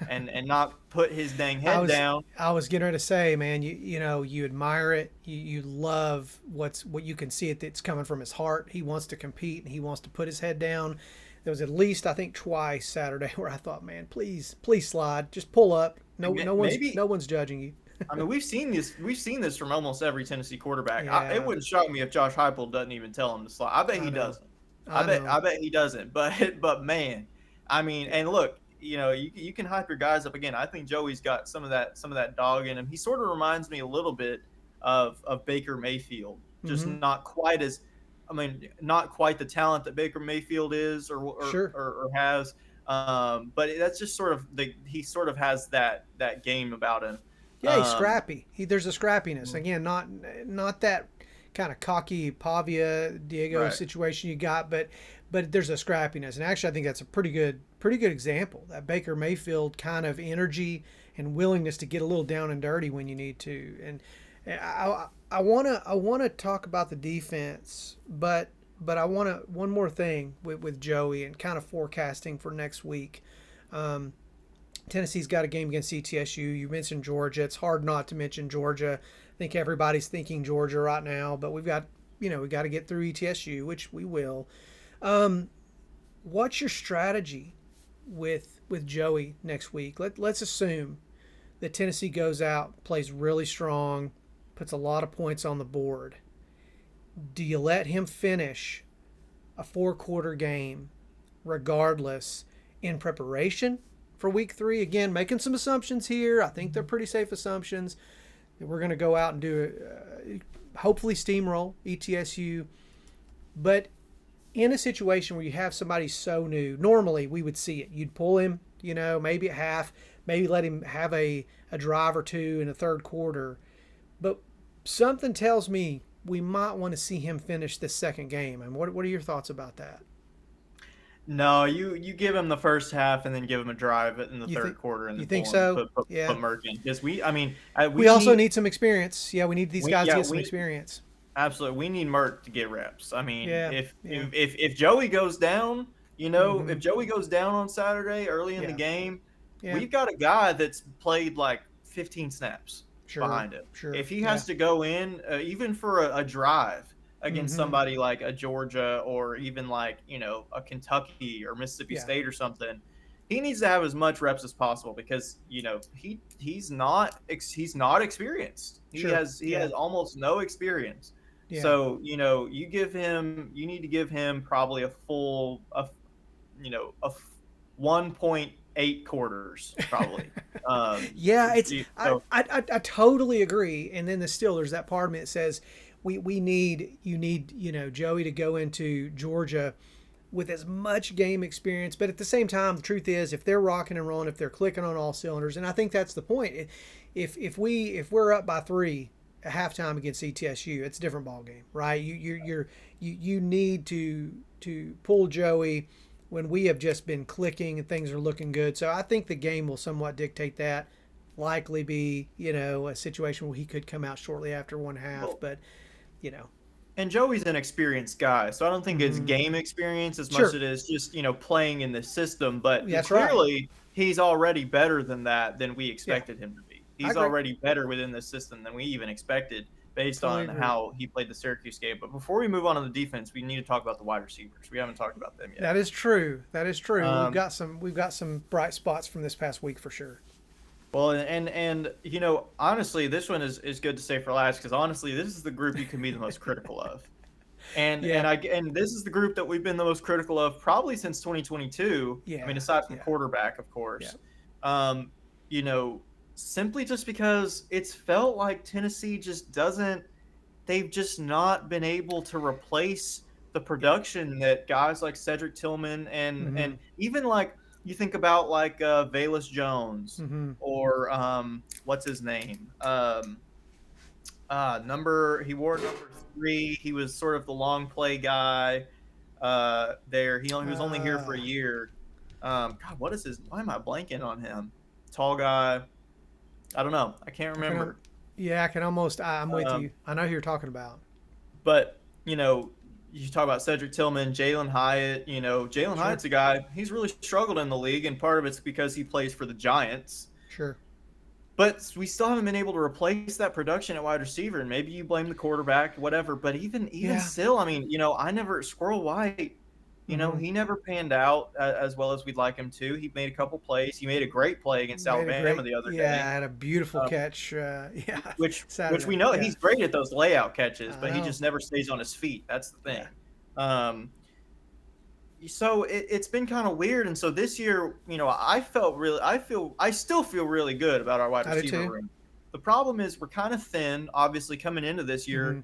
and not put his dang I head was down. I was getting ready to say, man, you admire it. You love what you can see it that's coming from his heart. He wants to compete and he wants to put his head down. There was at least I think twice Saturday where I thought, man, please slide, just pull up. No no one's Maybe no one's judging you. I mean we've seen this. We've seen this from almost every Tennessee quarterback. It Yeah, wouldn't shock me if Josh Heupel doesn't even tell him to slide. I bet I he know. doesn't. I know. I bet he doesn't. But man, I mean, and look, you can hype your guys up again. I think Joey's got some of that dog in him. He sort of reminds me a little bit of Baker Mayfield, just Mm-hmm. not quite as, I mean, not quite the talent that Baker Mayfield is Sure. or has. But that's just sort of he sort of has that game about him. Yeah, he's Um, scrappy. There's a scrappiness again, not that kind of cocky Pavia Diego right. situation you got, but there's a scrappiness, and actually I think that's a pretty good example, that Baker Mayfield kind of energy and willingness to get a little down and dirty when you need to. And I wanna talk about the defense, but I wanna one more thing with Joey and kind of forecasting for next week. Um, Tennessee's got a game against ETSU. You mentioned Georgia. It's hard not to mention Georgia. I think everybody's thinking Georgia right now, but we got to get through ETSU, which we will. Um, what's your strategy with Joey next week? Let's assume that Tennessee goes out, plays really strong, puts a lot of points on the board. Do you let him finish a four-quarter game regardless in preparation for week 3? Again, making some assumptions here. I think they're pretty safe assumptions. We're going to go out and do hopefully steamroll ETSU. But in a situation where you have somebody so new, normally we would see it. You'd pull him, maybe at half, maybe let him have a drive or two in the third quarter. But something tells me we might want to see him finish this second game. And what are your thoughts about that? No, you give him the first half and then give him a drive in the You think third quarter and you then think pull him so? put Yeah. Merck in because I mean We we also need need some experience. Yeah, we need these we guys to yeah get some we experience. absolutely we need Merck to get reps. I mean Yeah, yeah, if Joey goes down, mm-hmm, if Joey goes down on Saturday early in the yeah, game, yeah. we've got a guy that's played like 15 snaps Sure, behind him. sure, If he yeah, has to go in even for a drive against mm-hmm, somebody like a Georgia or even like a Kentucky or Mississippi yeah, State or something, he needs to have as much reps as possible because he's not experienced. sure, He yeah, has almost no experience. yeah, So you need to give him probably a full you know a 1.8 quarters probably. yeah. It's I, So I I I totally agree. And then there's that part of me that says we need you need Joey to go into Georgia with as much game experience. But at the same time, the truth is, if they're rocking and rolling, if they're clicking on all cylinders, and I think that's the point. If we're up by 3 at halftime against ETSU, it's a different ball game, right? You need to pull Joey when we have just been clicking and things are looking good. So I think the game will somewhat dictate that. Likely be a situation where he could come out shortly after one half, well, but you know, and Joey's an experienced guy, so I don't think it's mm-hmm. game experience as much as Sure, it is just playing in the system. But that's right. clearly, he's already better than we Yeah, expected him to be. I He's agree. already better within the system than we even expected based Totally on agree. how he played the Syracuse game. But before we move on to the defense, we need to talk about the wide receivers. We haven't talked about them yet. That is true. That is true. We've Um, got some bright spots from this past week for sure. well, and honestly, this one is good to say for last because honestly, this is the group you can be the most critical of. Yeah, And this is the group that we've been the most critical of probably since 2022. I mean, yeah, aside from yeah, quarterback, of yeah, course. Um, you know, simply just because it's felt like Tennessee just doesn't. They've just not been able to replace the yeah. production that guys like Cedric Tillman Mm-hmm. and even like you think about like Valus Jones Mm-hmm. or what's his name he wore number 3. He was sort of the long play guy. There, he was only here for a Uh, year. God, what is his? Why am I blanking on him? Tall guy. I don't know. I can't I can, remember. yeah, I can almost. I'm with Um, you. I know who you're talking about. but you talk about Cedric Tillman, Jalen Hyatt. Jalen Sure, Hyatt's a guy. He's really struggled in the league, and part of it's because he plays for the Giants. sure. But we still haven't been able to replace that production at wide receiver, and maybe you blame the quarterback, whatever. But even Yeah. still, I mean, I never Squirrel White. Mm-hmm. He never panned out as well as we'd like him to. He made a couple plays. He made a great play against Made a Alabama great. the other Yeah, day, had a beautiful um, catch. Yeah, which we Saturday. know Yeah, he's great at those layout catches, I but he know. just never stays on his feet. That's the Yeah. thing. Um, so it's been kind of weird. And so this year, I still feel really good about our wide I do receiver too. room. The problem is we're kind of thin. Obviously, coming into this Mm-hmm. year,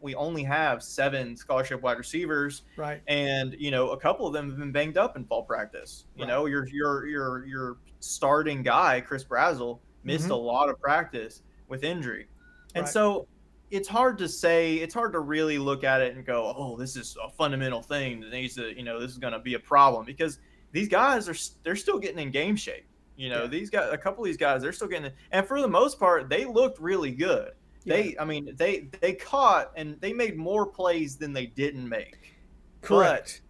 we only have 7 scholarship wide receivers, Right. and a couple of them have been banged up in fall practice. Right. Your starting guy, Chris Brazel, missed Mm-hmm. a lot of practice with injury, and Right. so it's hard to really look at it and go, oh, this is a fundamental thing that needs to, this is going to be a problem, because these guys they're still getting in game shape. Yeah. These guys, a couple of these guys, they're still getting it. And for the most part, they looked really good. Yeah. I mean, they caught and they made more plays than they didn't make. But Correct.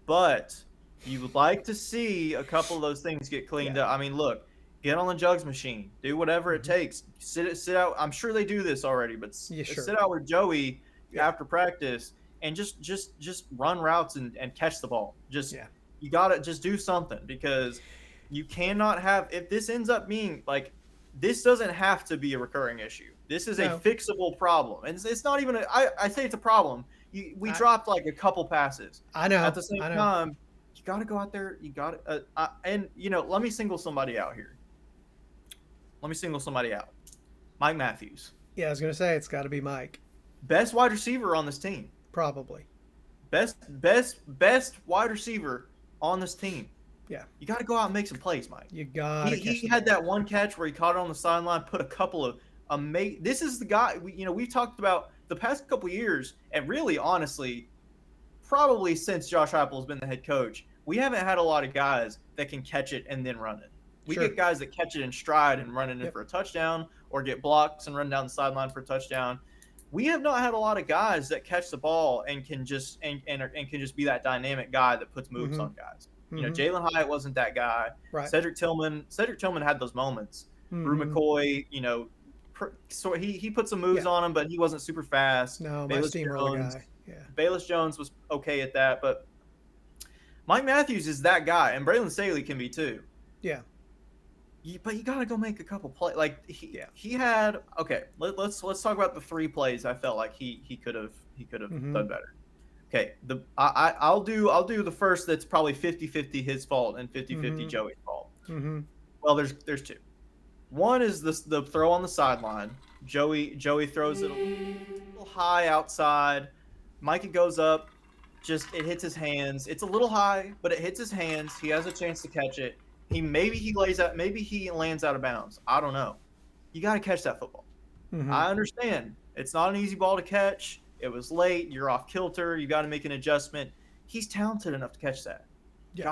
but you would like to see a couple of those things get cleaned Yeah. up. I mean, look, get on the jugs machine, do whatever it Mm-hmm. takes. Sit out. I'm sure they do this already, but Yeah. Sure. sit out with Joey Yeah. after practice and just run routes and catch the ball. Just Yeah. you gotta just do something, because you cannot have, if this ends up being like, this doesn't have to be a recurring issue. This is a No. fixable problem, and it's not even. I say it's a problem. We I dropped like a couple passes. I At know. the same I know. time, you got to go out there. You got to, and let me single somebody out here. Let me single somebody out. Mike Matthews, Yeah. I was gonna say it's got to be Mike. best wide receiver on this team. Probably. Best wide receiver on this team. Yeah. You got to go out and make some plays, Mike. You gotta catch He the had ball. that one catch where he caught it on the sideline, put a couple of amazing. This is the guy. We've talked about the past couple of years, and really, honestly, probably since Josh Heupel has been the head coach, we haven't had a lot of guys that can catch it and then run it. We Sure. get guys that catch it in stride and run it in Yep. for a touchdown, or get blocks and run down the sideline for a touchdown. We have not had a lot of guys that catch the ball and can just and can just be that dynamic guy that puts moves Mm-hmm. on guys. Mm-hmm. Jalen Hyatt wasn't that guy. Right. Cedric Tillman had those moments. Brew Mm-hmm. McCoy, so he put some moves Yeah. on him, but he wasn't super fast. No, my Bayless steamroller Jones, guy. Yeah. Bayless Jones was okay at that, but Mike Matthews is that guy, and Braylon Staley can be too. Yeah. But you got to go make a couple plays. Like Yeah. he had. Okay, let's talk about the 3 plays I felt like he could have Mm-hmm. done better. Okay, I'll do the first that's probably 50-50 his fault and 50-50 Mm-hmm. Joey's fault. Mm-hmm. Well, there's 2. One is the throw on the sideline. Joey throws it a little high outside. Mikey goes up, it hits his hands. It's a little high, but it hits his hands. He has a chance to catch it. Maybe he lands out of bounds. I don't know. You got to catch that football. Mm-hmm. I understand. It's not an easy ball to catch. It was late. You're off kilter. You got to make an adjustment. He's talented enough to catch that. Yeah.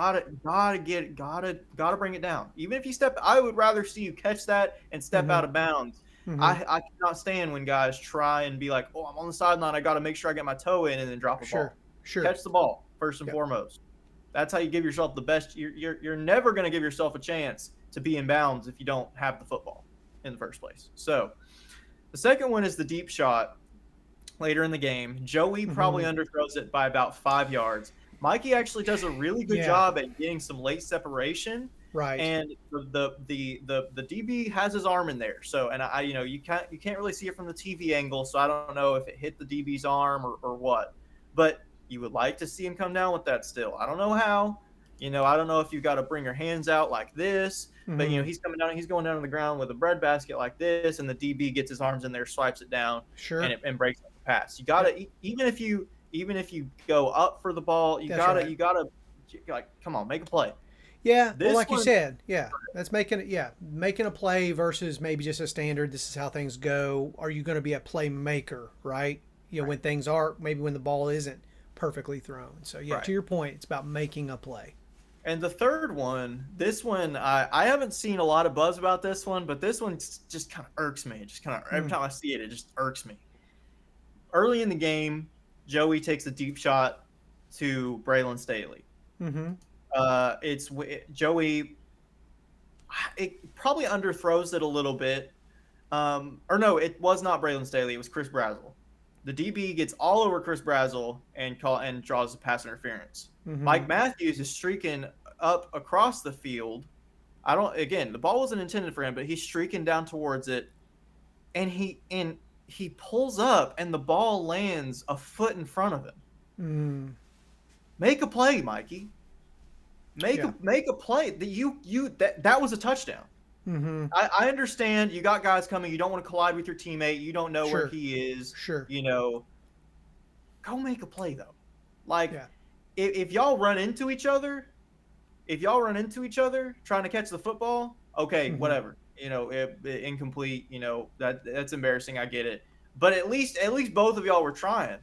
Gotta bring it down. Even if you I would rather see you catch that and step Mm-hmm. out of bounds. Mm-hmm. I cannot stand when guys try and be like, oh, I'm on the sideline. I got to make sure I get my toe in and then drop a Sure. ball. Sure. Catch the ball first and Yep. foremost. That's how you give yourself the best. You're never going to give yourself a chance to be in bounds if you don't have the football in the first place. So the second one is the deep shot later in the game. Joey probably underthrows it by about 5 yards. Mikey actually does a really good Yeah. job at getting some late separation, Right. and the DB has his arm in there. So, and you can't really see it from the TV angle, so I don't know if it hit the DB's arm or what. But you would like to see him come down with that still. I don't know how. I don't know if you got to bring your hands out like this, but Mm-hmm. he's going down on the ground with a bread basket like this, and the DB gets his arms in there, swipes it down, Sure. and breaks up the pass. You got to even if you go up for the ball, you That's got to right. you got to like, come on, make a play. Yeah, This well, like you one- said, yeah, that's making a play versus maybe just a standard. This is how things go. Are you going to be a playmaker, right? When things are maybe when the ball isn't perfectly thrown. So yeah, Right. to your point, it's about making a play. And the third one, this one, I haven't seen a lot of buzz about this one, but this one just kind of irks me. It just kind of, every time I see it, it just irks me. Early in the game, Joey takes a deep shot to Braylon Staley. Mm-hmm. Joey, it probably underthrows it a little bit. Or no, it was not Braylon Staley. It was Chris Brazel. The DB gets all over Chris Brazel and draws a pass interference. Mm-hmm. Mike Matthews is streaking up across the field. The ball wasn't intended for him, but he's streaking down towards it, and he pulls up, and the ball lands a foot in front of him. Mm. Make a play, Mikey. Yeah. Make a play. That was a touchdown. Mm-hmm. I understand you got guys coming. You don't want to collide with your teammate. You don't know where Sure. he is. Sure. You know, go make a play though. Like Yeah. if y'all run into each other, trying to catch the football, okay, Mm-hmm. whatever. Incomplete. That's embarrassing. I get it, but at least both of y'all were trying.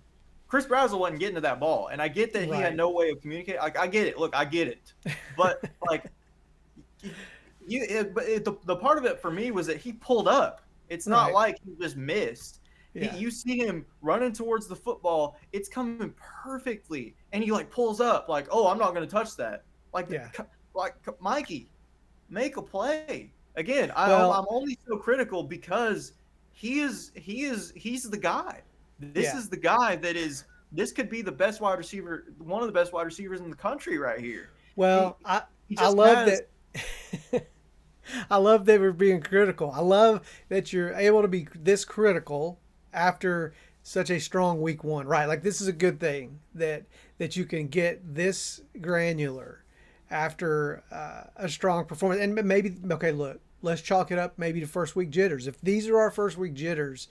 Chris Brazzell wasn't getting to that ball, and I get that he had Right. no way of communicating. Like I get it. Look, I get it, but like the part of it for me was that he pulled up. It's not Right. like he just missed. Yeah. You see him running towards the football. It's coming perfectly, and he like pulls up, like, "Oh, I'm not going to touch that." Like, Yeah. like Mikey, make a play. Again, I'm Well, only so critical because he's the guy. This yeah. is the guy that is. This could be the best wide receiver, one of the best wide receivers in the country right here. Well, He he I just love has that. I love that we're being critical. I love that you're able to be this critical after such a strong week one. Right. Like this is a good thing that you can get this granular after a strong performance. And maybe okay, look, let's chalk it up maybe to first week jitters. If these are our first week jitters,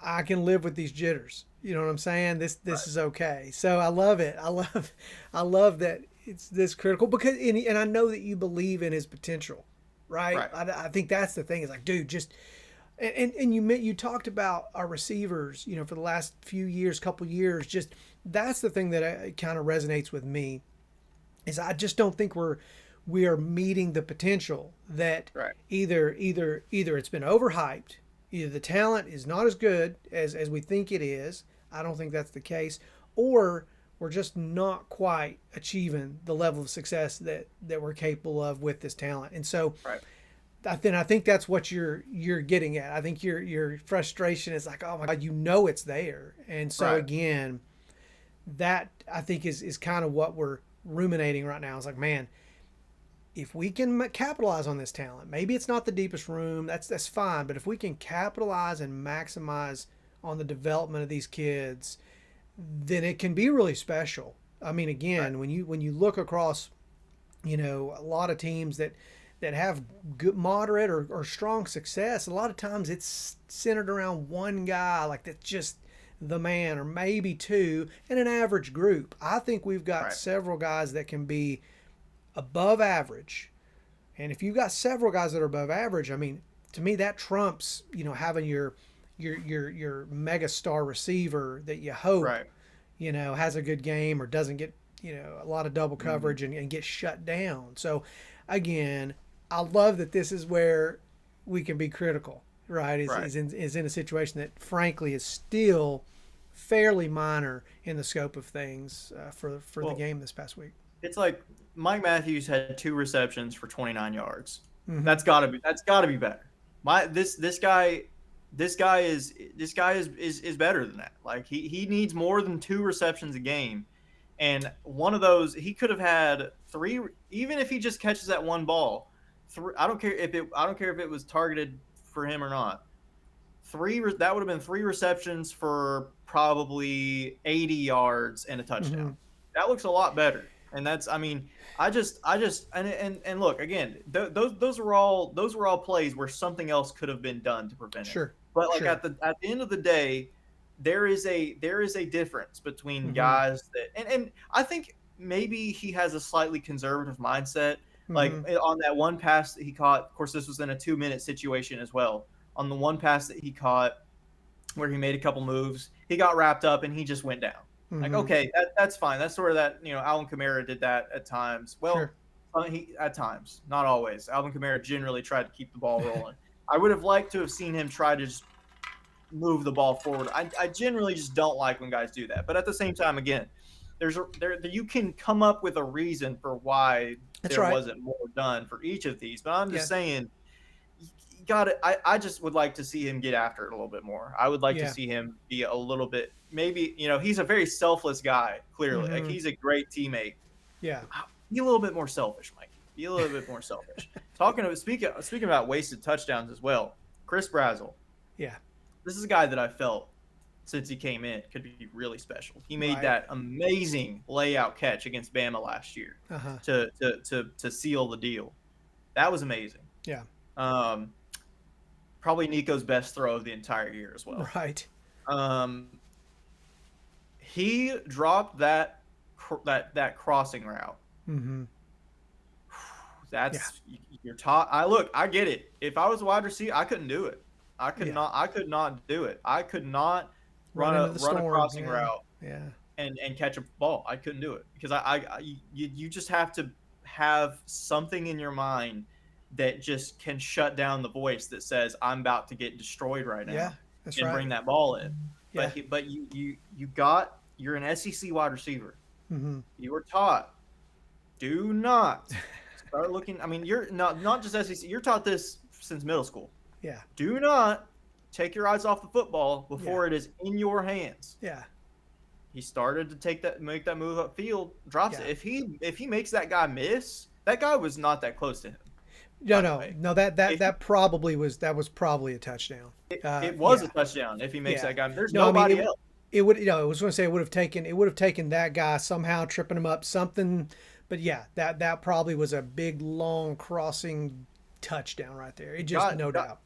I can live with these jitters. You know what I'm saying? This is okay. So I love it. I love that it's this critical because and I know that you believe in his potential, right? right. I think that's the thing. Is like, dude, just and you talked about our receivers, for the last few years, couple years. Just that's the thing that kind of resonates with me is I just don't think we are meeting the potential that Right. either it's been overhyped, either the talent is not as good as we think it is. I don't think that's the case, or we're just not quite achieving the level of success that we're capable of with this talent. And so Right. I think that's what you're getting at. I think your frustration is like, oh my god, it's there. And so Right. again, that I think is kind of what we're ruminating right now. It's like, man, if we can capitalize on this talent, maybe it's not the deepest room. That's fine. But if we can capitalize and maximize on the development of these kids, then it can be really special. I mean, Right. again, when you look across, a lot of teams that have good, moderate or strong success, a lot of times it's centered around one guy, like that's just the man, or maybe two, in an average group. I think we've got Right. several guys that can be above average. And if you've got several guys that are above average, I mean, to me that trumps, having your mega star receiver that you hope, Right. has a good game or doesn't get, a lot of double Mm-hmm. coverage and get shut down. So again, I love that this is where we can be critical, right? Right. Is in a situation that frankly is still fairly minor in the scope of things for the Well, game this past week. it's like Mike Matthews had 2 receptions for 29 yards. Mm-hmm. That's gotta be better. This guy is better than that. Like he needs more than 2 receptions a game. And one of those he could have had three, even if he just catches that one ball. I don't care if it was targeted for him or not. That would have been 3 receptions for probably 80 yards and a Mm-hmm. touchdown. That looks a lot better. And that's, I mean, and look again. Those were all plays where something else could have been done to prevent it. Sure. But like Sure. at the end of the day, there is a difference between Mm-hmm. guys and I think maybe he has a slightly conservative mindset. Like Mm-hmm. on that one pass that he caught, of course, this was in a 2-minute situation as well. On the one pass that he caught, where he made a couple moves, he got wrapped up and he just went down. Like, Mm-hmm. okay, that's fine. That's sort of that. Alvin Kamara did that at times. Well, Sure. he at times, not always. Alvin Kamara generally tried to keep the ball rolling. I would have liked to have seen him try to just move the ball forward. I generally just don't like when guys do that. But at the same time, again, you can come up with a reason for why That's there right. wasn't more done for each of these. But I'm Yeah. just saying, you got it. I just would like to see him get after it a little bit more. I would like to Yeah. see him be a little bit, maybe, he's a very selfless guy, clearly. Like, Mm-hmm. he's a great teammate. Yeah. Be a little bit more selfish, Mikey. Be a little bit more selfish. Speaking about wasted touchdowns as well, Chris Brazzell. Yeah. This is a guy that I felt since he came in could be really special. He made Right. that amazing layout catch against Bama last year Uh-huh. to seal the deal. That was amazing. Yeah. Um, Probably Nico's best throw of the entire year as well. Right. Um, he dropped that crossing route. Mm-hmm. Yeah. That's you're taught. I get it. If I was a wide receiver, I couldn't do it. Yeah. I could not do it. I could not Run into the run a storm. crossing Yeah. route Yeah. and catch a ball. I couldn't do it because you just have to have something in your mind that just can shut down the voice that says I'm about to get destroyed right Yeah. now That's and right. bring that ball in. Yeah. But you're an SEC wide receiver. Mm-hmm. You were taught, do not start looking. I mean, you're not just SEC. You're taught this since middle school. Yeah. Do not take your eyes off the football before Yeah. it is in your hands. Yeah. He started to make that move upfield, drops Yeah. it. If he makes that guy miss, that guy was not that close to him. No, By the no, way, no. That was probably a touchdown. it was Yeah. a touchdown. If he makes Yeah. that guy, there's No, I mean nobody else. it would. I was going to say it would have taken that guy somehow tripping him up something, but yeah, that probably was a big long crossing touchdown right there. It just no doubt.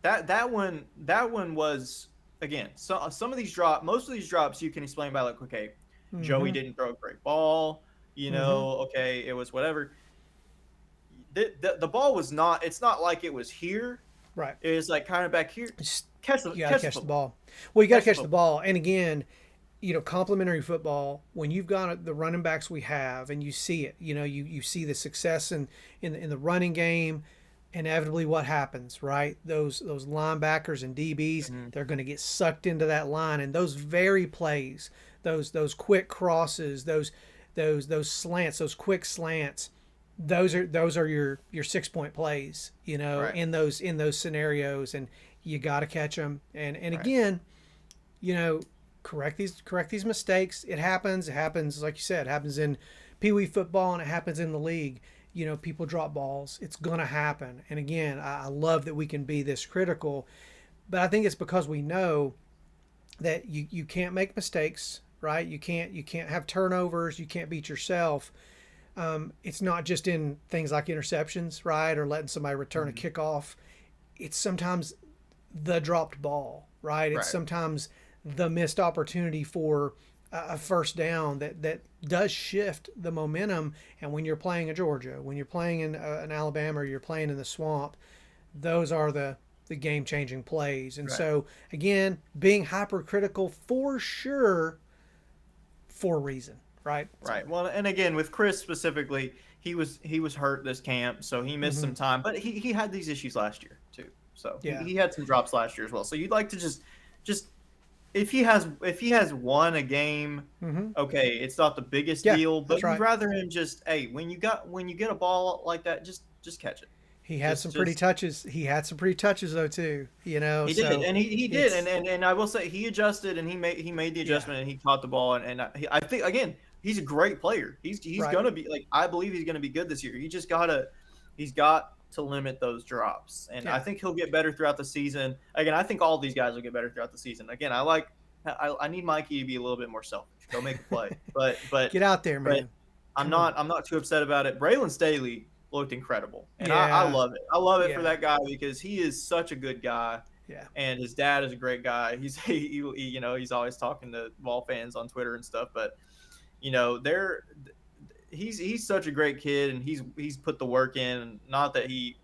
That one was again. So some of these most of these drops you can explain by like, okay, Joey Mm-hmm. didn't throw a great ball. Mm-hmm. Okay, it was whatever. The ball was not. It's not like it was here. Right. It was like kind of back here. Just, Catch you the got to catch catch the the football. ball. Well, you got to Catch catch the the ball. And again, complementary football, when you've got the running backs we have and you see it, you see the success in the running game, inevitably what happens, right? Those linebackers and DBs, Mhm. they're going to get sucked into that line, and those very plays, those quick crosses, those slants, those quick slants, those are your 6 point plays, Right. in those scenarios, and you got to catch them. And Right. again, you know, correct these mistakes. It happens like you said, it happens in Pee Wee football and it happens in the league. People drop balls. It's gonna happen. And again, I love that we can be this critical, but I think it's because we know that you can't make mistakes, right? You can't have turnovers. You can't beat yourself. It's not just in things like interceptions, right, or letting somebody return a Mhm. kickoff. It's sometimes the dropped ball, right? It's Right. sometimes the missed opportunity for a first down that does shift the momentum. And when you're playing in Georgia, when you're playing in Alabama, or you're playing in the swamp, those are the game changing plays. And Right. so again, being hypercritical for sure, for a reason, right? Right. Well, and again with Chris specifically, he was hurt this camp, so he missed Mm-hmm. some time. But he had these issues last year too, so Yeah. he had some drops last year as well. So you'd like to just if he has won a game, Mm-hmm. okay, it's not the biggest Yeah, deal, but that's right. you'd rather him just when you get a ball like that, just catch it. He had Just some pretty just touches. He had some pretty touches though too. He did, So and he did, it's and I will say he adjusted and he made the yeah, adjustment and he caught the ball I think again he's a great player. He's right. gonna be like I believe he's gonna be good this year. He's got to limit those drops, and I Yeah. think he'll get better throughout the season. Again, I think all these guys will get better throughout the season. Again, I need Mikey to be a little bit more selfish. Go make a play, Get out there, but man. I'm Come on. not too upset about it. Braylon Staley looked incredible, and I Yeah. love it. I love it for Yeah. that guy because he is such a good guy, Yeah. and his dad is a great guy. He's always talking to Vol fans on Twitter and stuff, but they're he's such a great kid, and he's put the work in. Not that he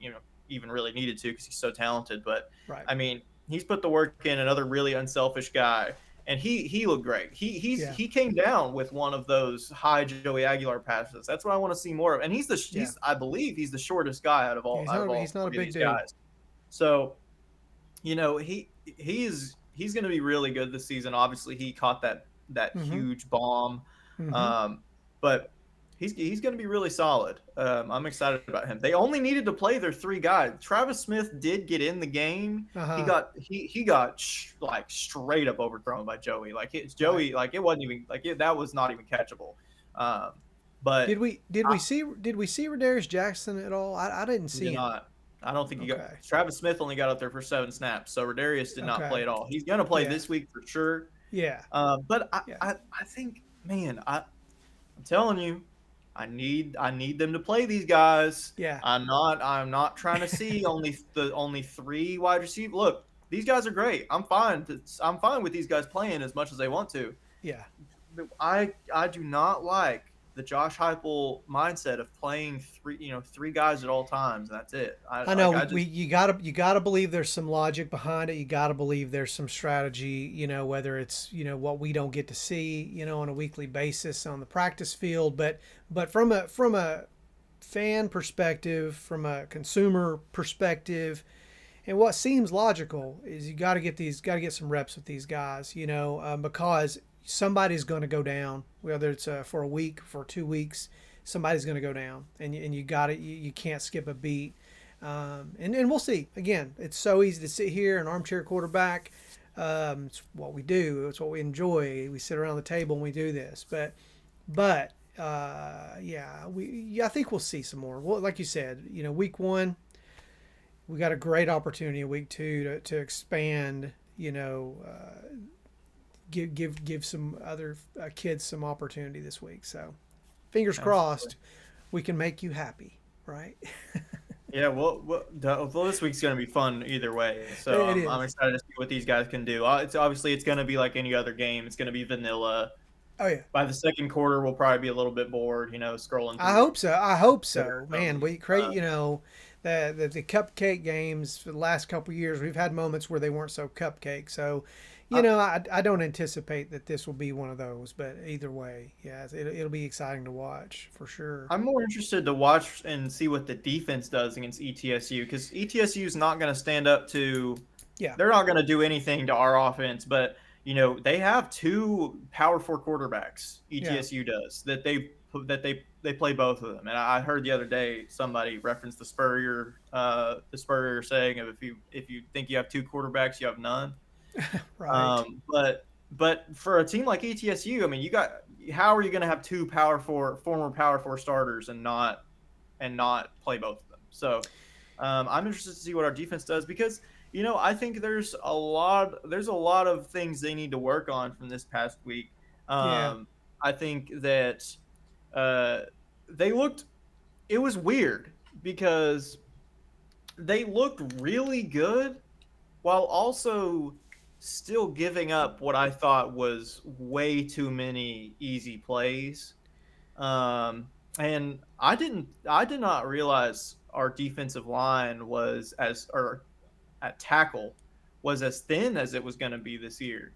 even really needed to because he's so talented, but Right. I mean he's put the work in. Another really unselfish guy. And he looked great. Yeah. He came down with one of those high Joey Aguilar passes. That's what I want to see more of. And Yeah. I believe he's the shortest guy out of all He's not a three of big these dude. guys. So, he's going to be really good this season. Obviously, he caught that Mm-hmm. huge bomb, Mm-hmm. but he's going to be really solid. I'm excited about him. They only needed to play their three guys. Travis Smith did get in the game. Uh-huh. He got like straight up overthrown by Joey. Like it's Joey, like it wasn't even that was not even catchable. But Did we see Rodarius Jackson at all? I didn't he see did him. not. I don't think he Okay. got. Travis Smith only got up there for 7 snaps, so Rodarius did not Okay. play at all. He's going to play Yeah. this week for sure. Yeah. But Yeah. I think, man, I'm telling you, I need them to play these guys. Yeah. I'm not trying to see only three wide receivers. Look, these guys are great. I'm fine with these guys playing as much as they want to. Yeah. I do not like the Josh Heupel mindset of playing three guys at all times. And that's it. I know I we just you gotta believe there's some logic behind it. You gotta believe there's some strategy. Whether it's what we don't get to see on a weekly basis on the practice field, but from a fan perspective, from a consumer perspective, and what seems logical is you got to get some reps with these guys. Because somebody's going to go down, whether it's for a week, for 2 weeks, somebody's going to go down, and you got it. You can't skip a beat. And we'll see. Again, it's so easy to sit here an armchair quarterback. It's what we do. It's what we enjoy. We sit around the table and we do this. But yeah, I think we'll see some more. Well, like you said, week one, we got a great opportunity in week two to expand. Give some other kids some opportunity this week. So, fingers absolutely. crossed, we can make you happy, right? Yeah, well, this week's going to be fun either way. So It I'm is. excited to see what these guys can do. It's going to be like any other game. It's going to be vanilla. Oh yeah. By the second quarter, we'll probably be a little bit bored, scrolling I through hope so. I hope Twitter so. or Man, something. we create, the cupcake games for the last couple of years. We've had moments where they weren't so cupcake. So, I, I don't anticipate that this will be one of those. But either way, yeah, it'll be exciting to watch for sure. I'm more interested to watch and see what the defense does against ETSU because ETSU is not going to stand up to. Yeah, They're not going to do anything to our offense, but they have two power four quarterbacks. yeah. ETSU does they play both of them. And I heard the other day somebody referenced the Spurrier saying of if you think you have two quarterbacks, you have none. Right. But for a team like ETSU, I mean, how are you going to have two former Power Four starters and not play both of them? So I'm interested to see what our defense does because I think there's a lot of things they need to work on from this past week. Yeah. I think that uh, they looked. It was weird because they looked really good while also still giving up what I thought was way too many easy plays. And I did not realize our defensive line was or at tackle was as thin as it was going to be this year.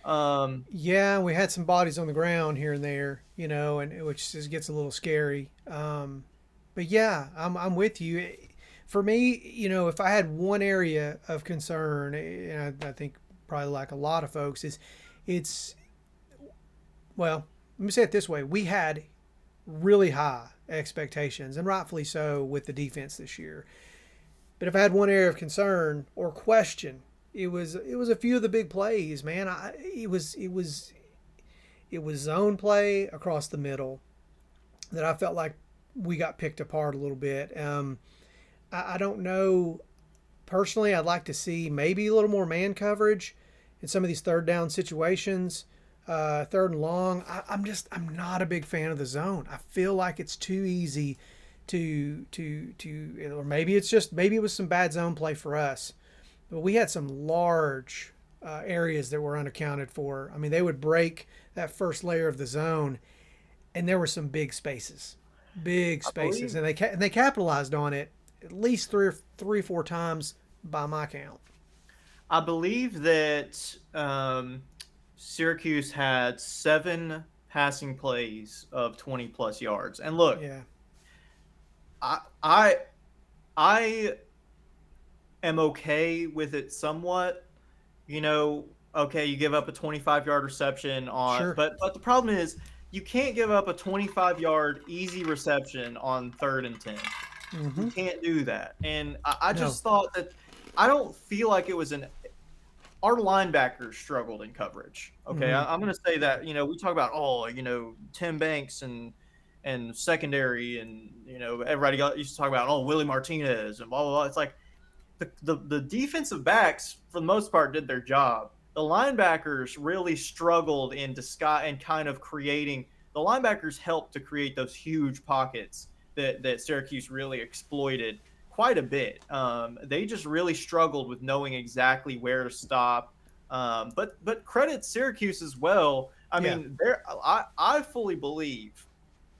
Um, Yeah, we had some bodies on the ground here and there, and which just gets a little scary. But yeah, I'm with you. For me, if I had one area of concern, and I think probably like a lot of folks, it's well, let me say it this way: we had really high expectations, and rightfully so, with the defense this year. But if I had one area of concern or question, it was a few of the big plays, man. It was zone play across the middle that I felt like we got picked apart a little bit. I don't know. Personally, I'd like to see maybe a little more man coverage in some of these third down situations, third and long. I'm not a big fan of the zone. I feel like it's too easy or maybe it was some bad zone play for us, but we had some large areas that were unaccounted for. I mean, they would break that first layer of the zone, and there were some big I spaces, believe and they capitalized on it at least three, 4 times by my count. I believe that Syracuse had 7 passing plays of 20 plus yards. And look, Yeah, I I I am okay with it somewhat. Okay, you give up a 25-yard reception sure. but the problem is you can't give up a 25-yard easy reception on 3rd and 10. You Mm-hmm. can't do that. And I No. just thought that I don't feel like it was an our linebackers struggled in coverage. Okay, Mm-hmm. I'm going to say that we talk about Tim Banks and secondary and everybody used to talk about Willie Martinez and blah blah blah. It's like the defensive backs for the most part did their job, the linebackers really struggled in disguise and kind of creating. The linebackers helped to create those huge pockets that Syracuse really exploited quite a bit. They just really struggled with knowing exactly where to stop. But credit Syracuse as well. I Yeah. mean, I fully believe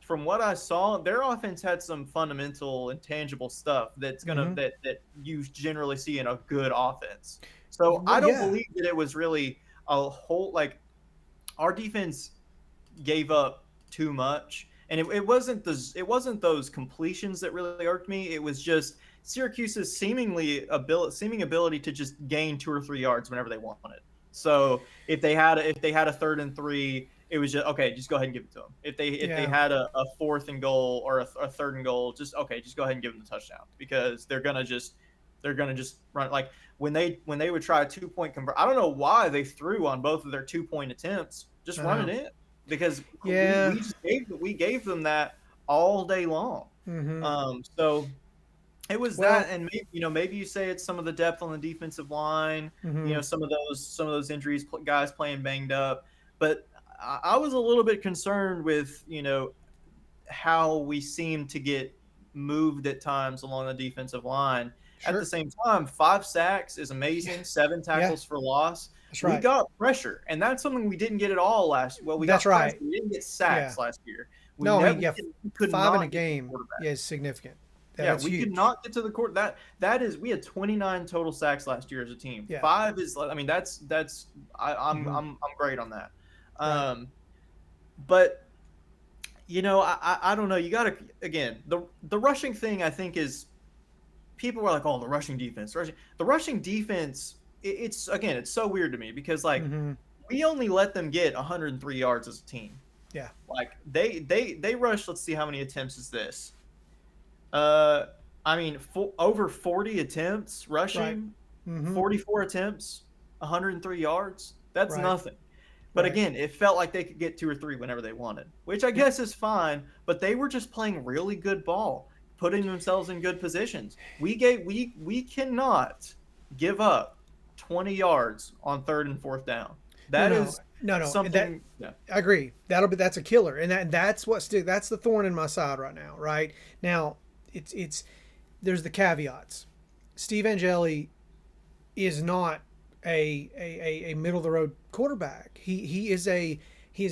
from what I saw, their offense had some fundamental and tangible stuff Mm-hmm. that you generally see in a good offense. So Well, I don't yeah. believe that it was really a whole like our defense gave up too much. And it wasn't those completions that really irked me. It was just Syracuse's seeming ability to just gain 2 or 3 yards whenever they wanted. So if they had a 3rd and 3, it was just okay. Just go ahead and give it to them. If they Yeah. had a 4th and goal or a 3rd and goal, just okay. Just go ahead and give them the touchdown because they're gonna just run like when they would try a 2 point convert. I don't know why they threw on both of their 2 point attempts. Just I run it know. in because Yeah. we gave them that all day long. Mm-hmm. So it was that, Well. and maybe, maybe you say it's some of the depth on the defensive line. Mm-hmm. Some of those injuries, guys playing banged up. But I was a little bit concerned with how we seem to get moved at times along the defensive line. At the Sure. same time, 5 sacks is Yeah. amazing. Seven Yeah. tackles for loss. That's We right. got pressure, and that's something we didn't get at all last. Well, we That's got pressure. right. We didn't get Yeah. sacks last year. We No, I mean, never yeah, we could 5 in a not get to the game, quarterback. yeah, is significant. Yeah, That's we could huge. not get to the court. That is, we had 29 total sacks last year as a team. Yeah. Five is, I mean, that's Mm-hmm. I'm great on that. Right. Um, but I don't know. You got to again the rushing thing. I think is people were like, oh, the rushing defense, the rushing defense. It's again, it's so weird to me because like Mm-hmm. we only let them get 103 yards as a team. Yeah. Like they rushed. Let's see how many attempts is this. Uh, I mean, over 40 attempts Right. rushing, Mm-hmm. 44 attempts, 103 yards. That's Right. nothing. But Right. again, it felt like they could get 2 or 3 whenever they wanted, which I Yeah. guess is fine. But they were just playing really good ball, putting themselves in good positions. We cannot give up 20 yards on 3rd and 4th down. No, That no, is no, no. That something. Yeah. I agree. That's a killer, and that's the thorn in my side right now. Right now, it's there's the caveats. Steve Angeli is not a middle of the road quarterback. He is an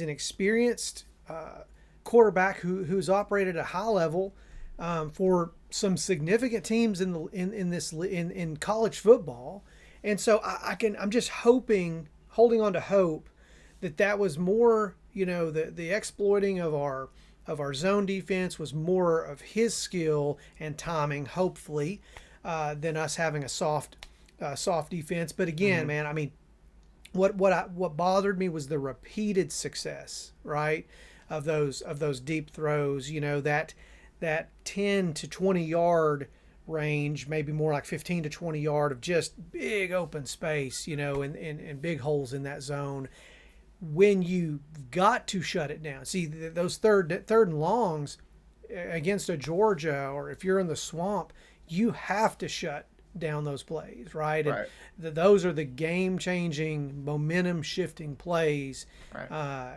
experienced quarterback who's operated at a high level for some significant teams in college football, and so I'm just holding on to hope that was more, the exploiting of our zone defense was more of his skill and timing, hopefully, than us having a soft defense. But again, Mm-hmm. man, I mean, what bothered me was the repeated success, right, of those deep throws. That 10 to 20 yard range, maybe more like 15 to 20 yard of just big open space, and big holes in that zone. When you got to shut it down, see those third and longs against a Georgia, or if you're in the swamp, you have to shut down those plays, right? And Right. those are the game changing, momentum shifting plays. Right.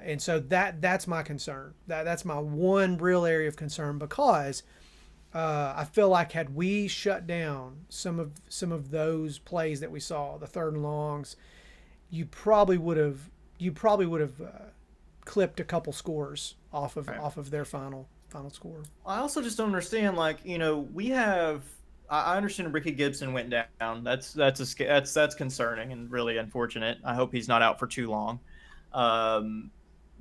And so that's my concern. That's my one real area of concern, because I feel like had we shut down some of those plays that we saw, the third and longs, you probably would have clipped a couple scores Right. off of their final score. I also just don't understand. Like, we have. I understand Ricky Gibson went down. That's concerning and really unfortunate. I hope he's not out for too long. Um,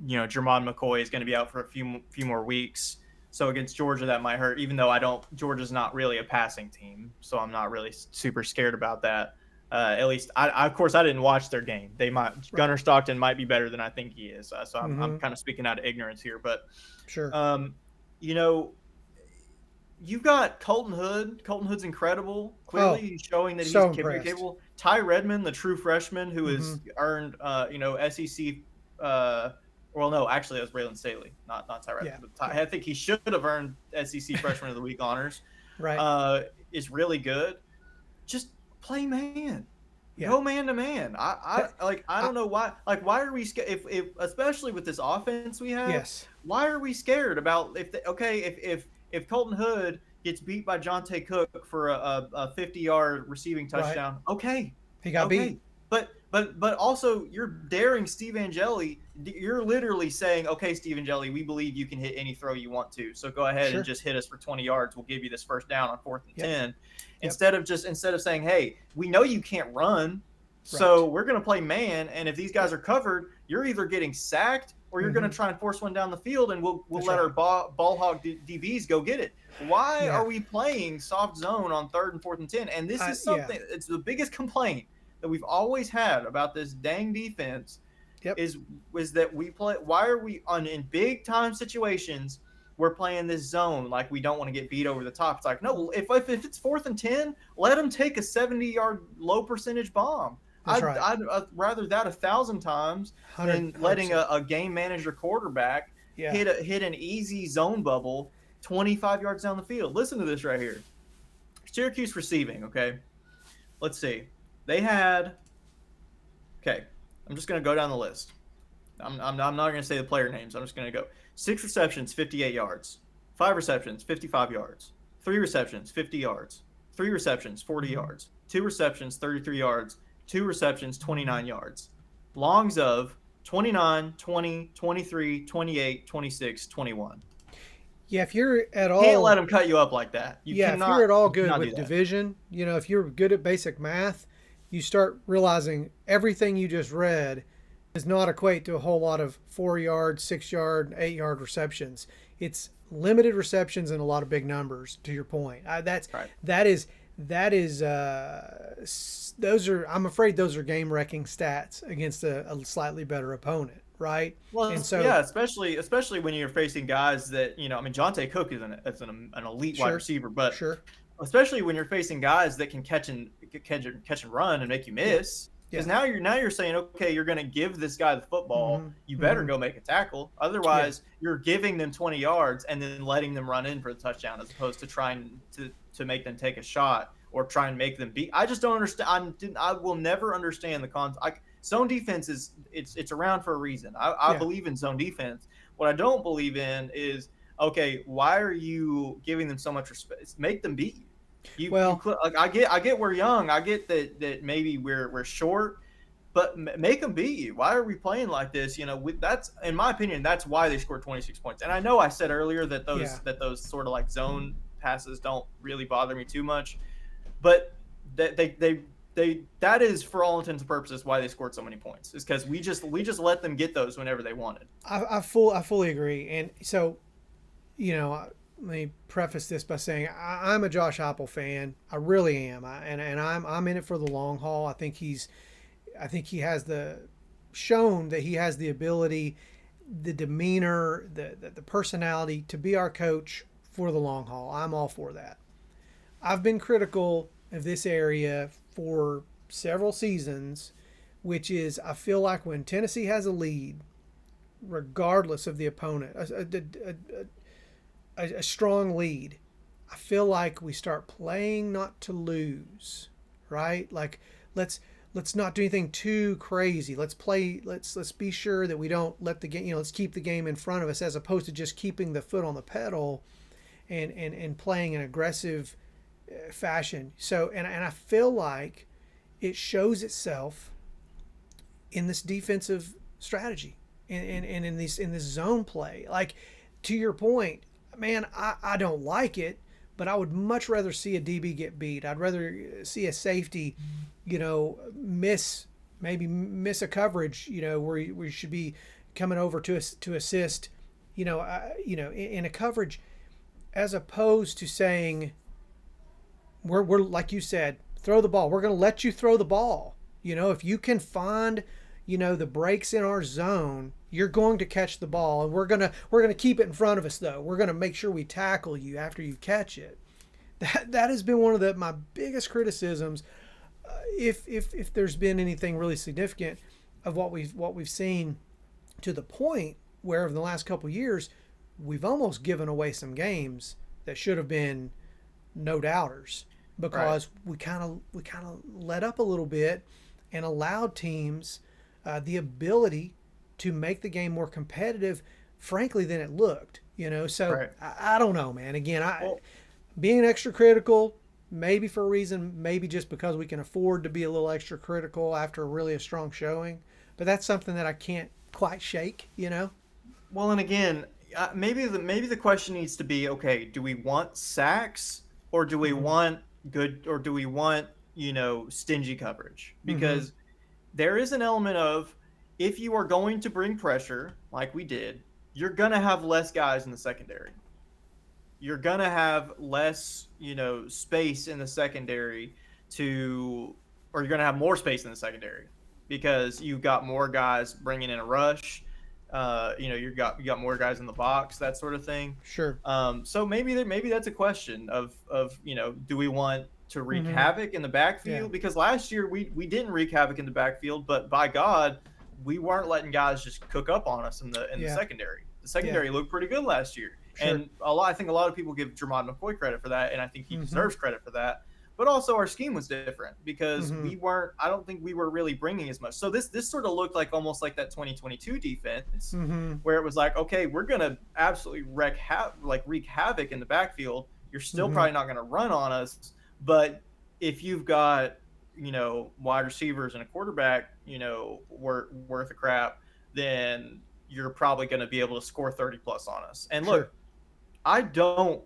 Jermon McCoy is going to be out for a few more weeks. So against Georgia, that might hurt. Even though I don't, Georgia's not really a passing team, so I'm not really super scared about that. At least, of course, I didn't watch their game. Right. Gunnar Stockton might be better than I think he is. So I'm Mm-hmm. kind of speaking out of ignorance here, but Sure. um, you know, you've got Colton Hood. Colton Hood's incredible. Clearly, Oh, he's showing that he's so very impressed. capable. Ty Redmond, the true freshman who Mm-hmm. has earned, SEC. Well, no, actually, that was Braylon Staley, not Ty Yeah. Redmond. But Yeah. I think he should have earned SEC Freshman of the Week honors. Right. Is really good. Just play man. Yeah. Go man to man. I I, don't know why. Like, why are we scared? If especially with this offense we have, yes. why are we scared about if Colton Hood gets beat by Jonte Cook for a 50-yard receiving Right. touchdown? Okay, He got beat. okay. But also you're daring Steve Angeli. You're literally saying, okay, Steve Angeli, we believe you can hit any throw you want to. So go ahead and Sure. just hit us for 20 yards. We'll give you this first down on fourth and Yep. 10. Yep. Instead of saying, hey, we know you can't run, so Right. we're going to play man. And if these guys Yep. are covered, you're either getting sacked or you're going Mm-hmm. to try and force one down the field, and we'll That's let our right. ball hog DBs go get it. Why Yeah. are we playing soft zone on third and fourth and 10? And this is Yeah. something. It's the biggest complaint that we've always had about this dang defense Yep. is that we play. Why are we on in big time situations? We're playing this zone like we don't want to get beat over the top. It's like, no, if it's fourth and 10, let them take a 70-yard low percentage bomb. That's right. I'd rather that 1,000 times 100. than letting 100%. a game manager quarterback Yeah. hit an easy zone bubble 25 yards down the field. Listen to this right here. Syracuse receiving, okay? Let's see. They had, okay, I'm just going to go down the list. I'm not going to say the player names. I'm just going to go 6 receptions, 58 yards. 5 receptions, 55 yards. 3 receptions, 50 yards. 3 receptions, 40 yards. 2 receptions, 33 yards. 2 receptions, 29 yards. Longs of 29, 20, 23, 28, 26, 21. Yeah. If you're at Can't let all, them cut you up like that. yeah, if you're at all You good cannot do with that. division, if you're good at basic math, you start realizing everything you just read does not equate to a whole lot of 4 yard, 6 yard, 8 yard receptions. It's limited receptions and a lot of big numbers. To your point, Right. that is those are, I'm afraid those are game wrecking stats against a slightly better opponent, right? Well, And so yeah, especially when you're facing guys that I mean, Jonte Cook is an elite wide sure, receiver, but sure, especially when you're facing guys that can catch and run and make you yeah, miss. Because yeah, now you're saying, okay, you're going to give this guy the football. mm-hmm, You better mm-hmm, go make a tackle. yeah, Otherwise, you're giving them 20 yards and then letting them run in for the touchdown, as opposed to trying to make them take a shot or try and make them beat. I just don't understand. I will never understand the zone defense it's around for a reason. I yeah. believe in zone defense. What I don't believe in is, okay, why are you giving them so much respect? Make them beat you. Well, Like, I get we're young. I get that maybe we're short, but make them beat you. Why are we playing like this? That's, in my opinion, that's why they scored 26 points. And I know I said earlier that yeah. those sort of like zone passes don't really bother me too much, but that is, for all intents and purposes, why they scored so many points, is because we just let them get those whenever they wanted. I fully agree. And so, let me preface this by saying I'm a Josh Heupel fan. I really am. And I'm in it for the long haul. I think he has shown that he has the ability, the demeanor, the personality to be our coach for the long haul. I'm all for that. I've been critical of this area for several seasons, which is I feel like when Tennessee has a lead, regardless of the opponent, a strong lead, I feel like we start playing not to lose, right? Like let's not do anything too crazy. Let's play. Let's be sure that we don't let the game. Let's keep the game in front of us, as opposed to just keeping the foot on the pedal and playing an aggressive fashion. So and I feel like it shows itself in this defensive strategy and in this zone play. Like, to your point, man, I don't like it, but I would much rather see a DB get beat. I'd rather see a safety, miss a coverage, where you should be coming over to assist, in a coverage, as opposed to saying we're like you said, throw the ball. We're going to let you throw the ball. If you can find, the breaks in our zone, you're going to catch the ball, and we're gonna keep it in front of us though. We're gonna make sure we tackle you after you catch it. That has been one of my biggest criticisms. If there's been anything really significant of what we've seen, to the point where in the last couple of years we've almost given away some games that should have been no doubters, because we kind of let up a little bit and allowed teams the ability to make the game more competitive, frankly, than it looked. So Right. I don't know, man. Again, Well, being extra critical, maybe for a reason, maybe just because we can afford to be a little extra critical after really a strong showing. But that's something that I can't quite shake. and again, maybe the question needs to be, okay, do we want sacks or do we Mm-hmm. want good or do we want stingy coverage? Mm-hmm. Because there is an element of, if you are going to bring pressure like we did, you're gonna have less guys in the secondary. You're gonna have less, space in the secondary to, or you're gonna have more space in the secondary because you've got more guys bringing in a rush. You got more guys in the box, that sort of thing. Sure. So maybe that's a question of do we want to wreak Mm-hmm. havoc in the Yeah. backfield? Because last year we didn't wreak havoc in the backfield, but by God, we weren't letting guys just cook up on us in the Yeah. secondary. The Yeah. secondary looked pretty good last year, Sure. and I think a lot of people give Jermod McCoy credit for that, and I think he Mm-hmm. deserves credit for that. But also our scheme was different because Mm-hmm. we weren't. I don't think we were really bringing as much. So this sort of looked like almost like that 2022 defense, Mm-hmm. where it was like, okay, we're gonna absolutely wreak havoc in the backfield. You're still Mm-hmm. probably not gonna run on us, but if you've got wide receivers and a quarterback worth of crap, then you're probably going to be able to score 30 plus on us. And Sure. look, I don't.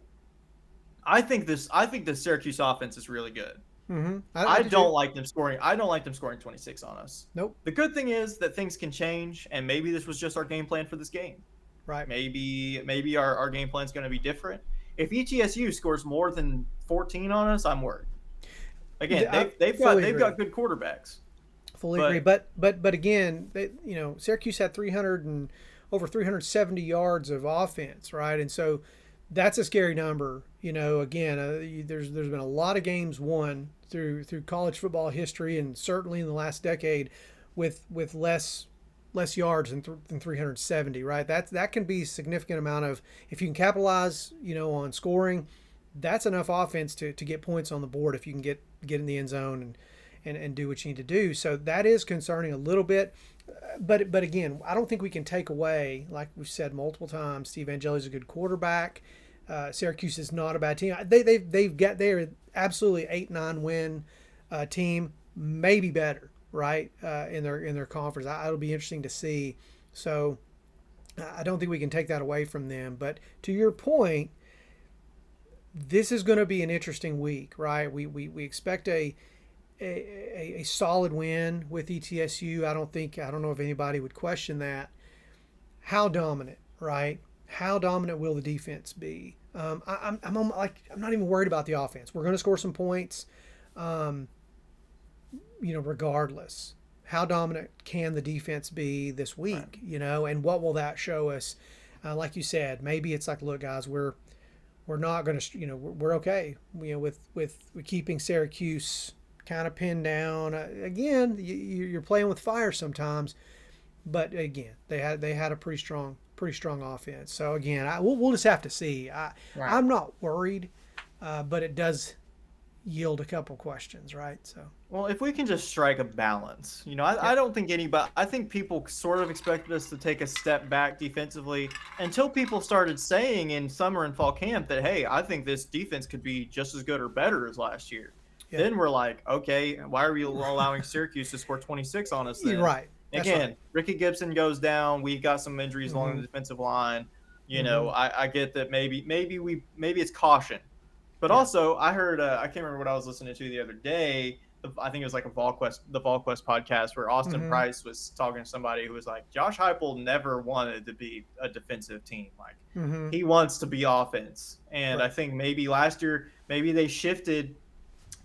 I think the Syracuse offense is really good. Mm-hmm. I I do too. don't like them scoring. I don't like them scoring 26 on us. Nope. The good thing is that things can change, and maybe this was just our game plan for this game. Right. Maybe our game plan is going to be different. If ETSU scores more than 14 on us, I'm worried. Again, I they've got fully they've agree. got good quarterbacks, Fully agree. but But again, Syracuse had 300 and over 370 yards of offense, right? And so that's a scary number. Again, there's been a lot of games won through college football history, and certainly in the last decade, with less yards than 370, right? That can be a significant amount of, if you can capitalize, on scoring. That's enough offense to get points on the board if you can get in the end zone and do what you need to do. So that is concerning a little bit. But again, I don't think we can take away, like we've said multiple times, Steve Angeli's a good quarterback. Syracuse is not a bad team. They're absolutely 8-9 win team, maybe better, right? In their conference, it'll be interesting to see. So I don't think we can take that away from them. But to your point, this is going to be an interesting week, right? We expect a solid win with ETSU. I don't know if anybody would question that. How dominant, right? How dominant will the defense be? I'm not even worried about the offense. We're going to score some points, um, regardless. How dominant can the defense be this right. week? And what will that show us? Like you said, maybe it's like, look, guys, we're not going to, we're okay, with keeping Syracuse kind of pinned down. Again, you're playing with fire sometimes, but again, they had a pretty strong offense. So again, we'll just have to see. Right. I'm not worried, but it does yield a couple questions, right? So Well, if we can just strike a balance, yeah, I don't think anybody, I think people sort of expected us to take a step back defensively until people started saying in summer and fall camp that, hey, I think this defense could be just as good or better as last year. yeah, Then we're like, okay, why are we allowing Syracuse to score 26 on us you're then? right. That's right. Again, Ricky Gibson goes down. We've got some injuries along Mm-hmm. the defensive line. Mm-hmm. I get that maybe it's caution. But Yeah. also, I heard I can't remember what I was listening to the other day. I think it was like the VolQuest podcast where Austin Mm-hmm. Price was talking to somebody who was like, Josh Heupel never wanted to be a defensive team. Like Mm-hmm. he wants to be offense. And I Right. think maybe last year, maybe they shifted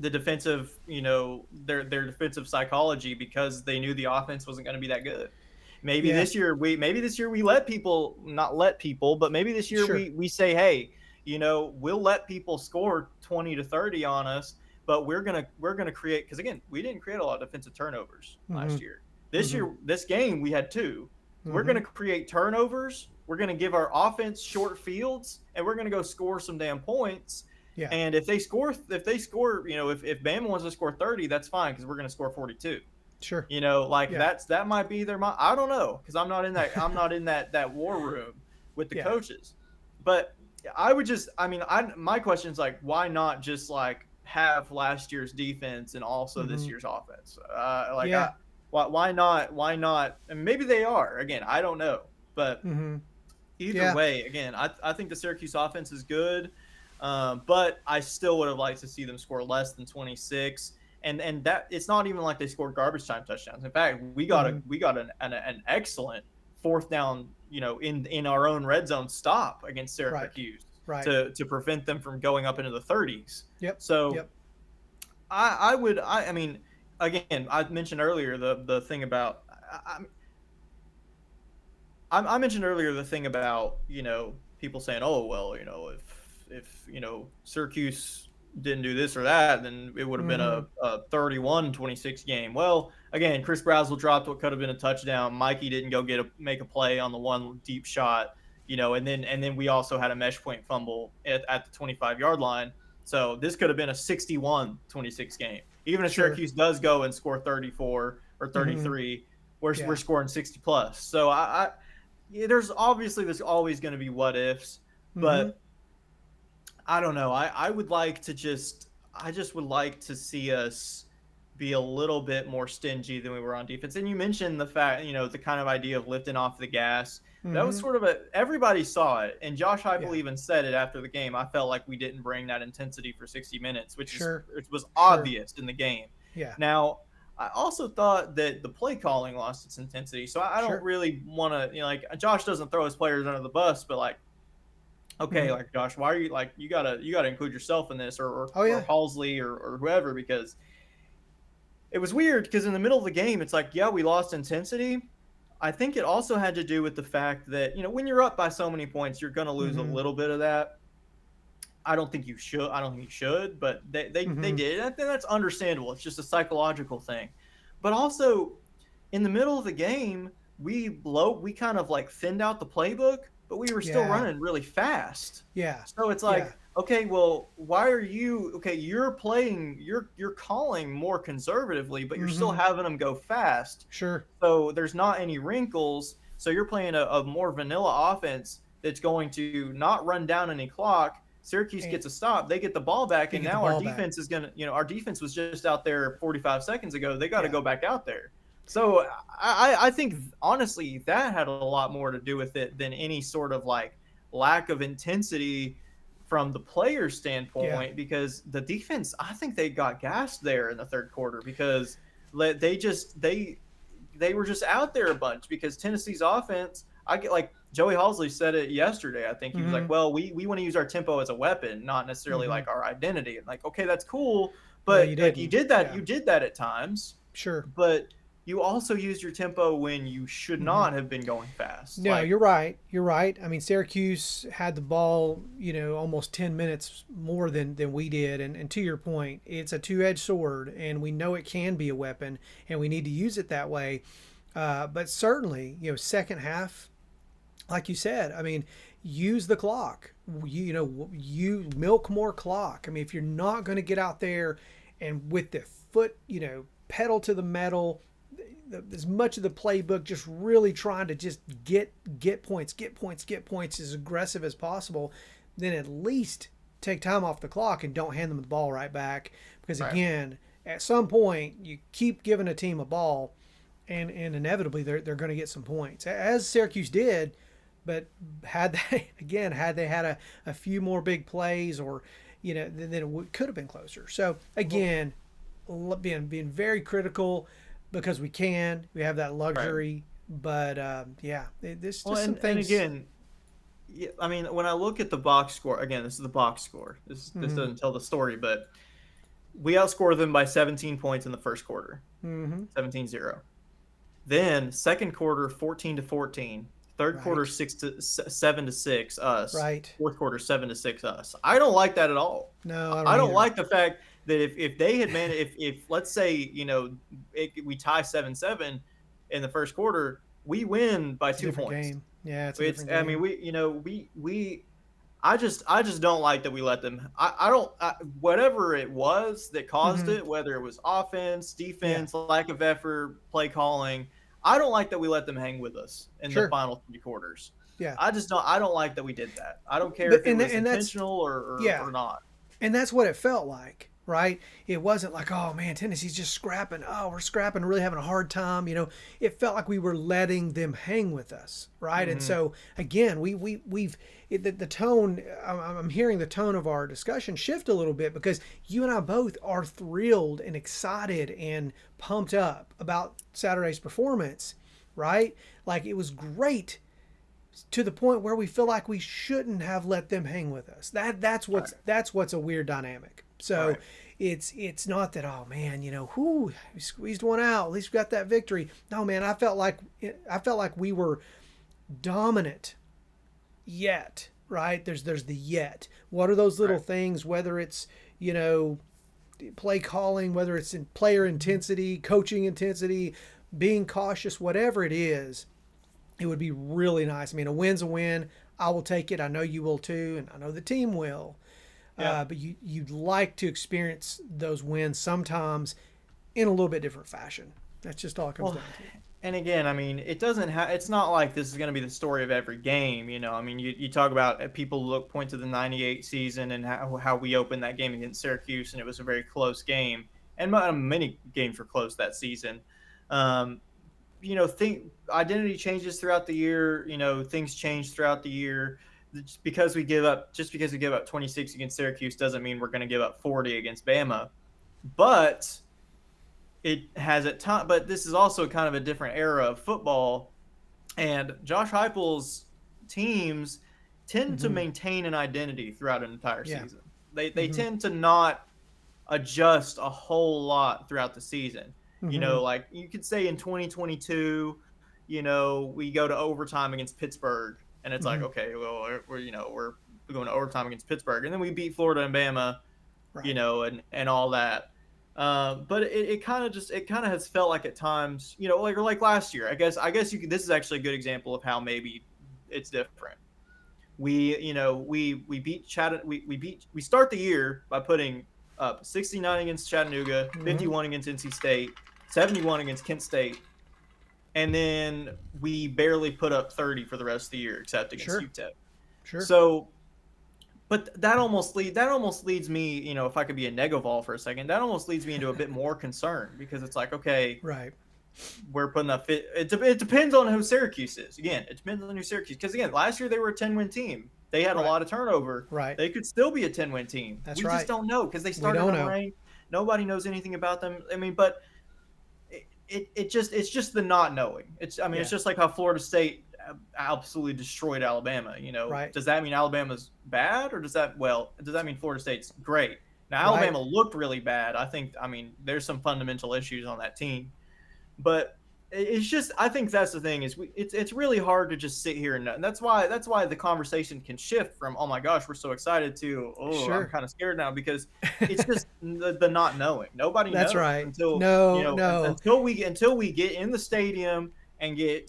the defensive, their defensive psychology because they knew the offense wasn't going to be that good. Yeah. Maybe this year we let people not let people, but maybe this year Sure. we say, hey, we'll let people score 20 to 30 on us, but we're gonna create, because again, we didn't create a lot of defensive turnovers Mm-hmm. last year. This Mm-hmm. year, this game we had two. We're Mm-hmm. gonna create turnovers. We're gonna give our offense short fields, and we're gonna go score some damn points. Yeah. And if they score, if Bama wants to score 30, that's fine because we're gonna score 42. Sure. Like Yeah. that might be their mind. I don't know because I'm not in that war room with the Yeah. coaches. But I would just, my question is like, why not just like have last year's defense and also this Mm-hmm. year's offense? Yeah. Why not? Why not? And maybe they are. Again, I don't know. But Mm-hmm. either Yeah. way, again, I think the Syracuse offense is good, but I still would have liked to see them score less than 26. And that it's not even like they scored garbage time touchdowns. In fact, Mm-hmm. we got an excellent fourth down, in our own red zone stop against Right. Syracuse Right. to prevent them from going up into the 30s. Yep. So Yep. I mean, again, I mentioned earlier the thing about I mentioned earlier the thing about people saying, oh well, if Syracuse didn't do this or that, then it would have been Mm-hmm. a 31-26 game. Well, again, Chris Brazzell dropped what could have been a touchdown. Mikey didn't go make a play on the one deep shot, and then we also had a mesh point fumble at the 25-yard line. So this could have been a 61-26 game. Even if Sure. Syracuse does go and score 34 or Mm-hmm. 33, we're Yeah. scoring 60 plus. So yeah, there's always going to be what ifs, Mm-hmm. but I don't know. I would like to I just would like to see us be a little bit more stingy than we were on defense. And you mentioned the fact, the kind of idea of lifting off the gas. That was Mm-hmm. sort of everybody saw it. And Josh Yeah. Heupel even said it after the game. I felt like we didn't bring that intensity for 60 minutes, Sure. which was Sure. obvious in the game. Yeah. Now, I also thought that the play calling lost its intensity. So I don't Sure. really want to, like Josh doesn't throw his players under the bus, but like, okay, Mm-hmm. like Josh, why are you like you gotta include yourself in this, Oh or yeah. Halsley or whoever, because it was weird because in the middle of the game it's like, yeah, we lost intensity. I think it also had to do with the fact that when you're up by so many points, you're gonna lose a Mm-hmm. little bit of that. I don't think you should. I don't think you should, but they Mm-hmm. did. I think that's understandable. It's just a psychological thing. But also, in the middle of the game, we kind of like thinned out the playbook, but we were still Yeah. running really fast. Yeah. So it's Yeah. like, okay, well, why are you okay? You're calling more conservatively, but you're still Mm-hmm. having them go fast. Sure. So there's not any wrinkles. So you're playing a more vanilla offense that's going to not run down any clock. Syracuse And gets a stop. They get the ball back, they and get the now our ball back. defense is gonna. Our defense was just out there 45 seconds ago. They got to Yeah. go back out there. So I think honestly that had a lot more to do with it than any sort of like lack of intensity from the player Yeah. standpoint, because the defense, I think they got gassed there in the third quarter because they were just out there a bunch because Tennessee's offense. I get like Joey Halsley said it yesterday. I think he was Mm-hmm. like, "Well, we want to use our tempo as a weapon, not necessarily Mm-hmm. like our identity." And like, okay, that's cool, Well, but you like you didn't. did that, Yeah. you did that at times, Sure. but you also used your tempo when you should Mm-hmm. not have been going fast. No, Like, you're right. You're right. I mean, Syracuse had the ball, almost 10 minutes more than we did. And to your point, it's a two-edged sword, and we know it can be a weapon, and we need to use it that way. But certainly, second half, like you said, I mean, use the clock. You milk more clock. I mean, if you're not going to get out there and with the foot, pedal to the metal, as much of the playbook just really trying to just get points, get points, get points as aggressive as possible, then at least take time off the clock and don't hand them the ball right back. Because right, again, at some point you keep giving a team a ball, and inevitably they're going to get some points, as Syracuse did. But had they had a few more big plays, or then it could have been closer. So well, again, being very critical, because we have that right. luxury. But yeah, there's Well, just some and things. again, yeah, I mean, when I look at the box score, again, this is the box score. This Mm-hmm. doesn't tell the story, but we outscored them by 17 points in the first quarter, Mm-hmm. 17-0. Then second quarter 14-14, third quarter Right. 7-6 us, Right. fourth quarter 7-6 us. I don't like that at all. No, I don't I don't either. like the fact that if they had managed, if let's say we tie 7-7 in the first quarter, we win by It's a two different points. game. Yeah, it's a It's different I mean game. we I just don't like that we let them. Whatever it was that caused Mm-hmm. it, whether it was offense, Yeah. defense, lack of effort, play calling. I don't like that we let them hang with us in the Sure. final 3 quarters. Yeah. I just don't. I don't like that we did that. I don't care But if it was and that's intentional yeah. or not. And that's what it felt like, right? It wasn't like, oh man, Tennessee's just scrapping. Oh, we're scrapping, really having a hard time. It felt like we were letting them hang with us, right? And Hmm. so again, the tone. I'm hearing the tone of our discussion shift a little bit because you and I both are thrilled and excited and pumped up about Saturday's performance, right? Like it was great to the point where we feel like we shouldn't have let them hang with us. Right. That's what's a weird dynamic. So Right. it's not that, oh man, whoo, we squeezed one out. At least we got that victory. No man, I felt like we were dominant yet, right? There's the yet. What are those little Right. things? Whether it's you know play calling, whether it's in player intensity, coaching intensity, being cautious, whatever it is, it would be really nice. I mean, a win's a win. I will take it. I know you will too, and I know the team will. Yeah. But you'd like to experience those wins sometimes in a little bit different fashion. That's just all it comes Well, down to. and again, I mean, it doesn't have. It's not like this is going to be the story of every game. I mean, you talk about people point to the '98 season and how we opened that game against Syracuse, and it was a very close game, and many games were close that season. Um, think identity changes throughout the year. Things change throughout the year. Just because we give up 26 against Syracuse doesn't mean we're going to give up 40 against Bama. But it has at time. But this is also kind of a different era of football, and Josh Heupel's teams tend to Mm-hmm. maintain an identity throughout an entire Yeah. season. They Mm-hmm. tend to not adjust a whole lot throughout the season. Mm-hmm. Like you could say in 2022, we go to overtime against Pittsburgh, and it's like, Mm-hmm. okay, well, we're going to overtime against Pittsburgh, and then we beat Florida and Bama, Right. and all that. But it kind of has felt like at times, like last year. I guess you could. This is actually a good example of how maybe it's different. We beat we start the year by putting up 69 against Chattanooga, Mm-hmm. 51 against NC State, 71 against Kent State, and then we barely put up 30 for the rest of the year except against Sure. UTEP. Sure. So, but that almost leads me, if I could be a Negovol for a second, that almost leads me into a bit more concern because it's like, okay, Right. we're putting up fit. It depends on who Syracuse is. Again, it depends on who Syracuse. Because again, last year they were a 10-win team. They had a Right. lot of turnover. Right. They could still be a 10-win team. That's We just right. don't know because they We started don't know. unranked. Nobody knows anything about them. I mean, but it's just the not knowing. It's Yeah. just like how Florida State absolutely destroyed Alabama. Right. Does that mean Alabama's bad, or does that mean Florida State's great? Now Right. Alabama looked really bad. I mean, there's some fundamental issues on that team, but it's just, I think that's the thing is it's really hard to just sit here and that's why the conversation can shift from, oh my gosh, we're so excited, to, oh, I'm Sure. kind of scared now, because it's just the not knowing. Nobody That's knows right. until No. No. until we get in the stadium and get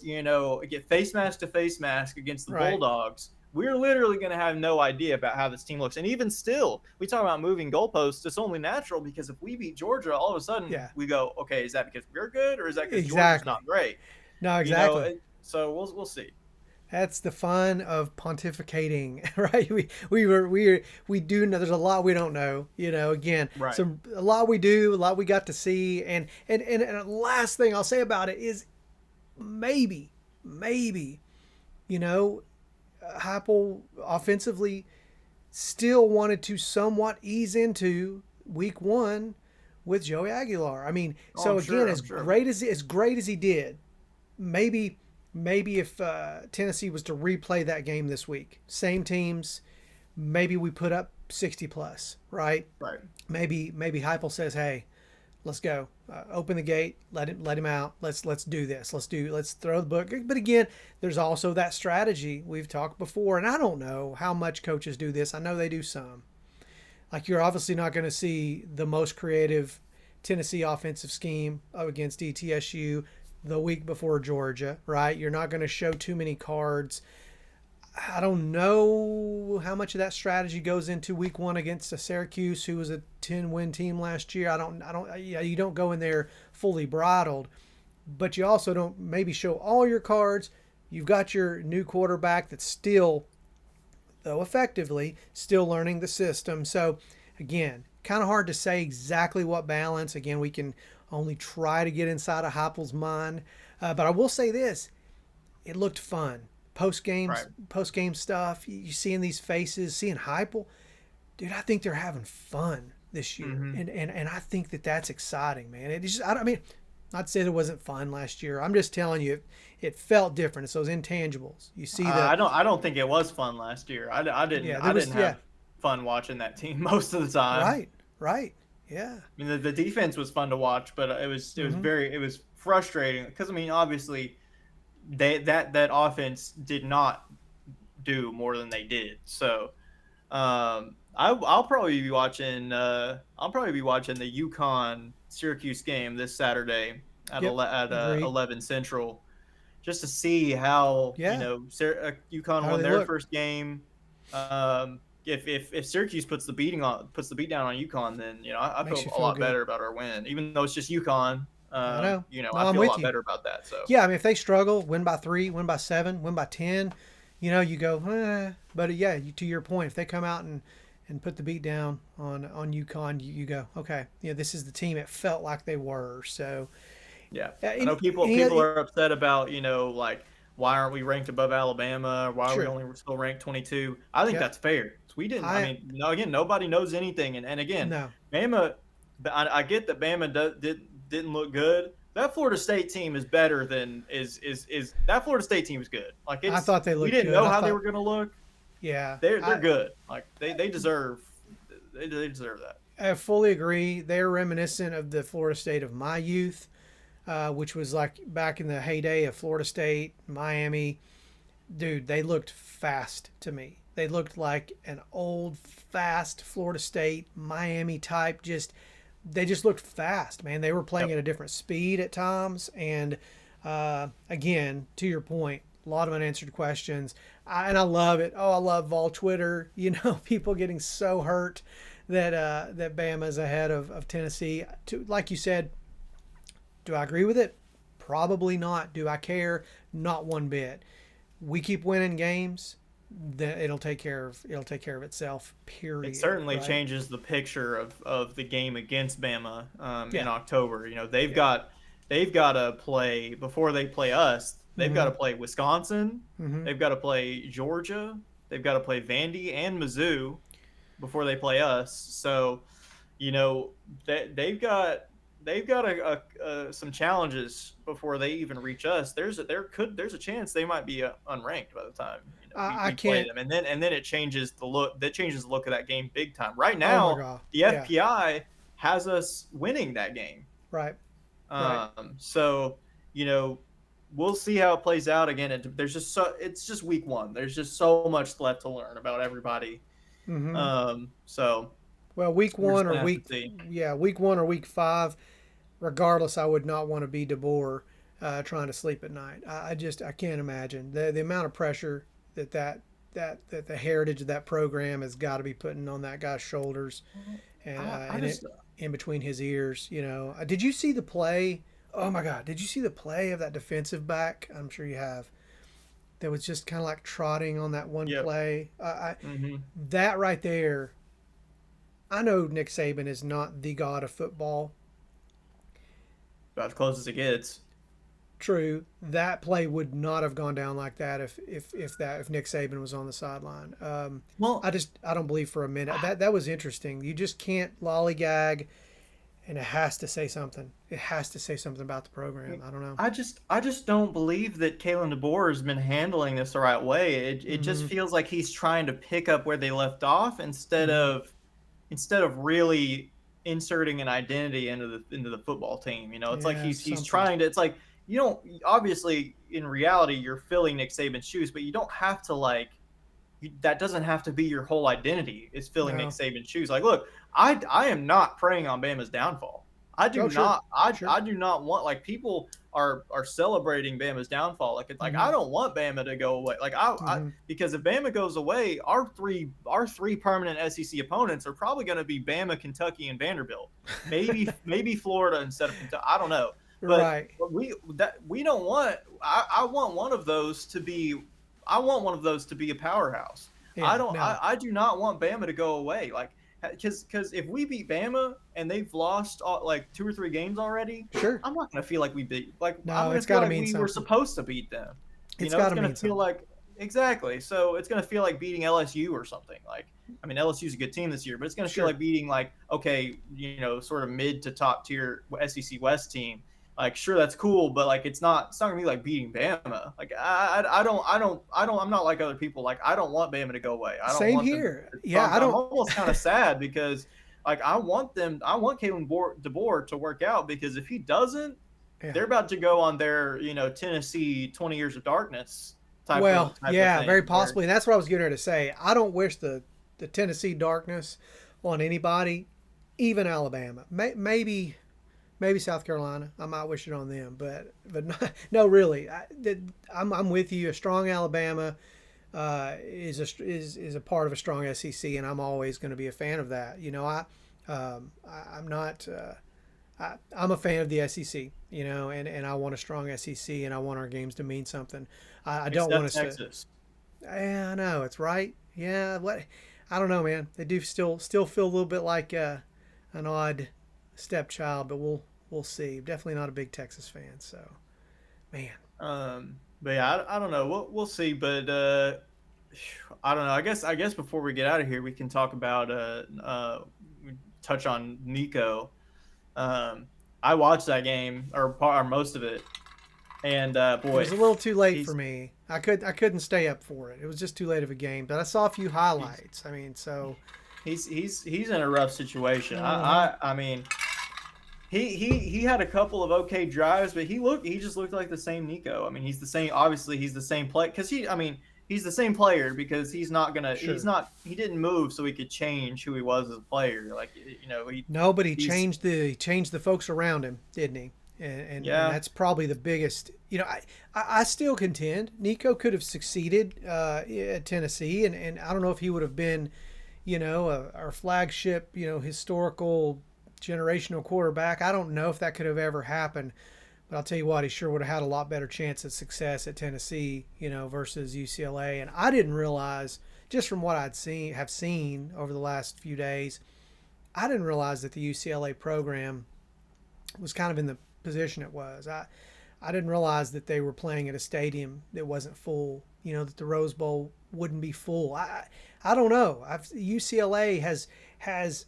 face mask to face mask against the Right. Bulldogs. We're literally going to have no idea about how this team looks. And even still, we talk about moving goalposts. It's only natural because if we beat Georgia, all of a sudden Yeah. we go, okay, is that because we're good, or is that because Georgia's Exactly. not great? No. You know, Exactly. it- so we'll see. That's the fun of pontificating, right? We do know there's a lot we don't know. Again, Right. a lot we do, a lot we got to see, and the last thing I'll say about it is maybe, you know, Heupel offensively still wanted to somewhat ease into week one with Joey Aguilar. I mean, Oh, so I'm again, sure. as I'm sure. great as he did, maybe if Tennessee was to replay that game this week, same teams, maybe we put up 60 plus, right? Right. Maybe Heupel says, "Hey, let's go. Open the gate. Let him out. Let's do this. Let's throw the book." But again, there's also that strategy we've talked before, and I don't know how much coaches do this. I know they do some. Like you're obviously not going to see the most creative Tennessee offensive scheme against ETSU the week before Georgia, right? You're not going to show too many cards. I don't know how much of that strategy goes into week one against a Syracuse, who was a 10-win team last year. Yeah, you don't go in there fully bridled, but you also don't maybe show all your cards. You've got your new quarterback that's still, though effectively, still learning the system. So, again, kind of hard to say exactly what balance. Again, we can only try to get inside of Heupel's mind. But I will say this: it looked fun. Right. Post game stuff. You seeing these faces, seeing Heupel, dude. I think they're having fun this year, Mm-hmm. and I think that that's exciting, man. It just, I mean, not to say it wasn't fun last year. I'm just telling you, it felt different. It's those intangibles. You see the, I don't think it was fun last year. I didn't yeah, there I was, didn't yeah, have fun watching that team most of the time. right, right, yeah, I mean, the defense was fun to watch, but mm-hmm. it was frustrating because I mean, obviously that offense did not do more than they did. So I'll probably be watching. I'll probably be watching the UConn Syracuse game this Saturday Yep, at agreed. 11 Central, just to see how Yeah, UConn how do won they their look? first game. If Syracuse puts the beat down on UConn, then I Makes feel you a feel lot good. better about our win, even though it's just UConn. I know. No, I I'm feel a with lot you. better about that. So Yeah, I mean, if they struggle, win by 3, win by 7, win by 10, you go, eh. But yeah, to your point, if they come out and put the beat down on UConn, you go, okay, this is the team it felt like they were. So, yeah, I know people any are upset about like why aren't we ranked above Alabama? Why are we sure, only still ranked 22? I think yep. that's fair. We didn't. I I mean, no, again, nobody knows anything, and again, no, Bama. I get that Bama didn't look good. That Florida State team is better than is that Florida State team is good. Like I it's thought they we looked didn't good. know I how they thought, were going to look. yeah, They're good. Like they deserve they deserve that. I fully agree. They're reminiscent of the Florida State of my youth, which was like back in the heyday of Florida State, Miami. Dude, they looked fast to me. They looked like an old, fast Florida State, Miami type. They just looked fast, man. They were playing Yep. at a different speed at times. And again, to your point, a lot of unanswered questions. And I love it. Oh, I love Vol Twitter. People getting so hurt that Bama's ahead of Tennessee. Like you said, do I agree with it? Probably not. Do I care? Not one bit. We keep winning games, then it'll take care of itself. It Period. certainly Right? changes the picture of the game against Bama in Yeah. October. Yeah. They've got to play before they play us. They've got Mm-hmm. to play Wisconsin. Mm-hmm. They've got to play Georgia. They've got to play Vandy and Mizzou before they play us. So you know they've got some challenges before they even reach us. There's a chance they might be unranked by the time I we play can't. them, and then it changes the look. That changes the look of that game big time. Right Oh my now, god. the Yeah. FPI has us winning that game. Right. Right. So you know we'll see how it plays out. Again, it's just week one. There's just so much left to learn about everybody. Mm-hmm. So Well, week we're just one or gonna have to week, see. yeah, week 1 or week 5. Regardless, I would not want to be DeBoer trying to sleep at night. I can't imagine the amount of pressure that the heritage of that program has got to be putting on that guy's shoulders I and it just in between his ears. Did you see the play? Oh my God! Did you see the play of that defensive back? I'm sure you have. That was just kind of like trotting on that one yep. play. Mm-hmm. That right there. I know Nick Saban is not the god of football. About as close as it gets. True, that play would not have gone down like that if Nick Saban was on the sideline. Well, I don't believe for a minute that was interesting. You just can't lollygag, and it has to say something. It has to say something about the program. I don't know. I just don't believe that Kalen DeBoer has been handling this the right way. It just Mm-hmm. feels like he's trying to pick up where they left off Mm-hmm. instead of really inserting an identity into the football team. It's like Yeah, he's something. trying to. It's like you don't obviously in reality you're filling Nick Saban's shoes, but you don't have to that doesn't have to be your whole identity. Is filling Nick No. Saban's shoes. Like, look, I am not preying on Bama's downfall. I do Oh, sure, not. I sure. I do not want like people are celebrating Bama's downfall. Like it's like I Mm-hmm. don't want Bama to go away. Like I Mm-hmm. because if Bama goes away, our three permanent SEC opponents are probably going to be Bama, Kentucky, and Vanderbilt. Maybe Florida instead of Kentucky. I don't know, but Right. we don't want. I want one of those to be. I want one of those to be a powerhouse. I Yeah. don't. No. I do not want Bama to go away. Like because if we beat Bama and they've lost like 2 or 3 games already, Sure. I'm not gonna feel like we beat. Like I'm No. gonna It's feel got to like mean we were something. supposed to beat them. It's It's got to gonna mean feel something. like exactly. So it's gonna feel like beating LSU or something. Like I mean LSU's a good team this year, but it's gonna feel Sure. like beating like okay, sort of mid to top tier SEC West team. Like sure that's cool, but like it's not gonna be like beating Bama. Like I'm not like other people. Like I don't want Bama to go away. I don't Same want them here. to Yeah. trump. I I'm don't. almost kind of sad because like I want Kalen DeBoer to work out because if he doesn't, Yeah. they're about to go on their Tennessee 20 years of darkness Well, type of yeah, thing very where possibly. And that's what I was getting ready to say. I don't wish the Tennessee darkness on anybody, even Alabama. Maybe South Carolina. I might wish it on them, but not, no, really. I'm with you. A strong Alabama is a part of a strong SEC, and I'm always going to be a fan of that. I'm not. I'm a fan of the SEC, and I want a strong SEC, and I want our games to mean something. I don't want except us to. Texas. Yeah, I know it's right. Yeah, what? I don't know, man. They do still feel a little bit like an odd stepchild, but we'll see. Definitely not a big Texas fan, so man. But yeah, I don't know. We'll see. But I don't know. I guess before we get out of here, we can talk about touch on Nico. Um, I watched that game or most of it, and It was boy, a little too late for he's me. I couldn't stay up for it. It was just too late of a game. But I saw a few he's highlights. I mean, so. he's in a rough situation. Mm-hmm. I mean he had a couple of okay drives, but he just looked like the same Nico. I mean he's the same. Obviously he's the same play because he's the same player because Sure. he didn't move so he could change who he was as a player. Like No, but he he's changed the folks around him, didn't he? And yeah that's probably the biggest. I still contend Nico could have succeeded at Tennessee, and I don't know if he would have been, our flagship, historical generational quarterback. I don't know if that could have ever happened. But I'll tell you what, he sure would have had a lot better chance at success at Tennessee, versus UCLA. And I didn't realize, just from what have seen over the last few days, I didn't realize that the UCLA program was kind of in the position it was. I didn't realize that they were playing at a stadium that wasn't full. That the Rose Bowl wouldn't be full. I don't know. UCLA has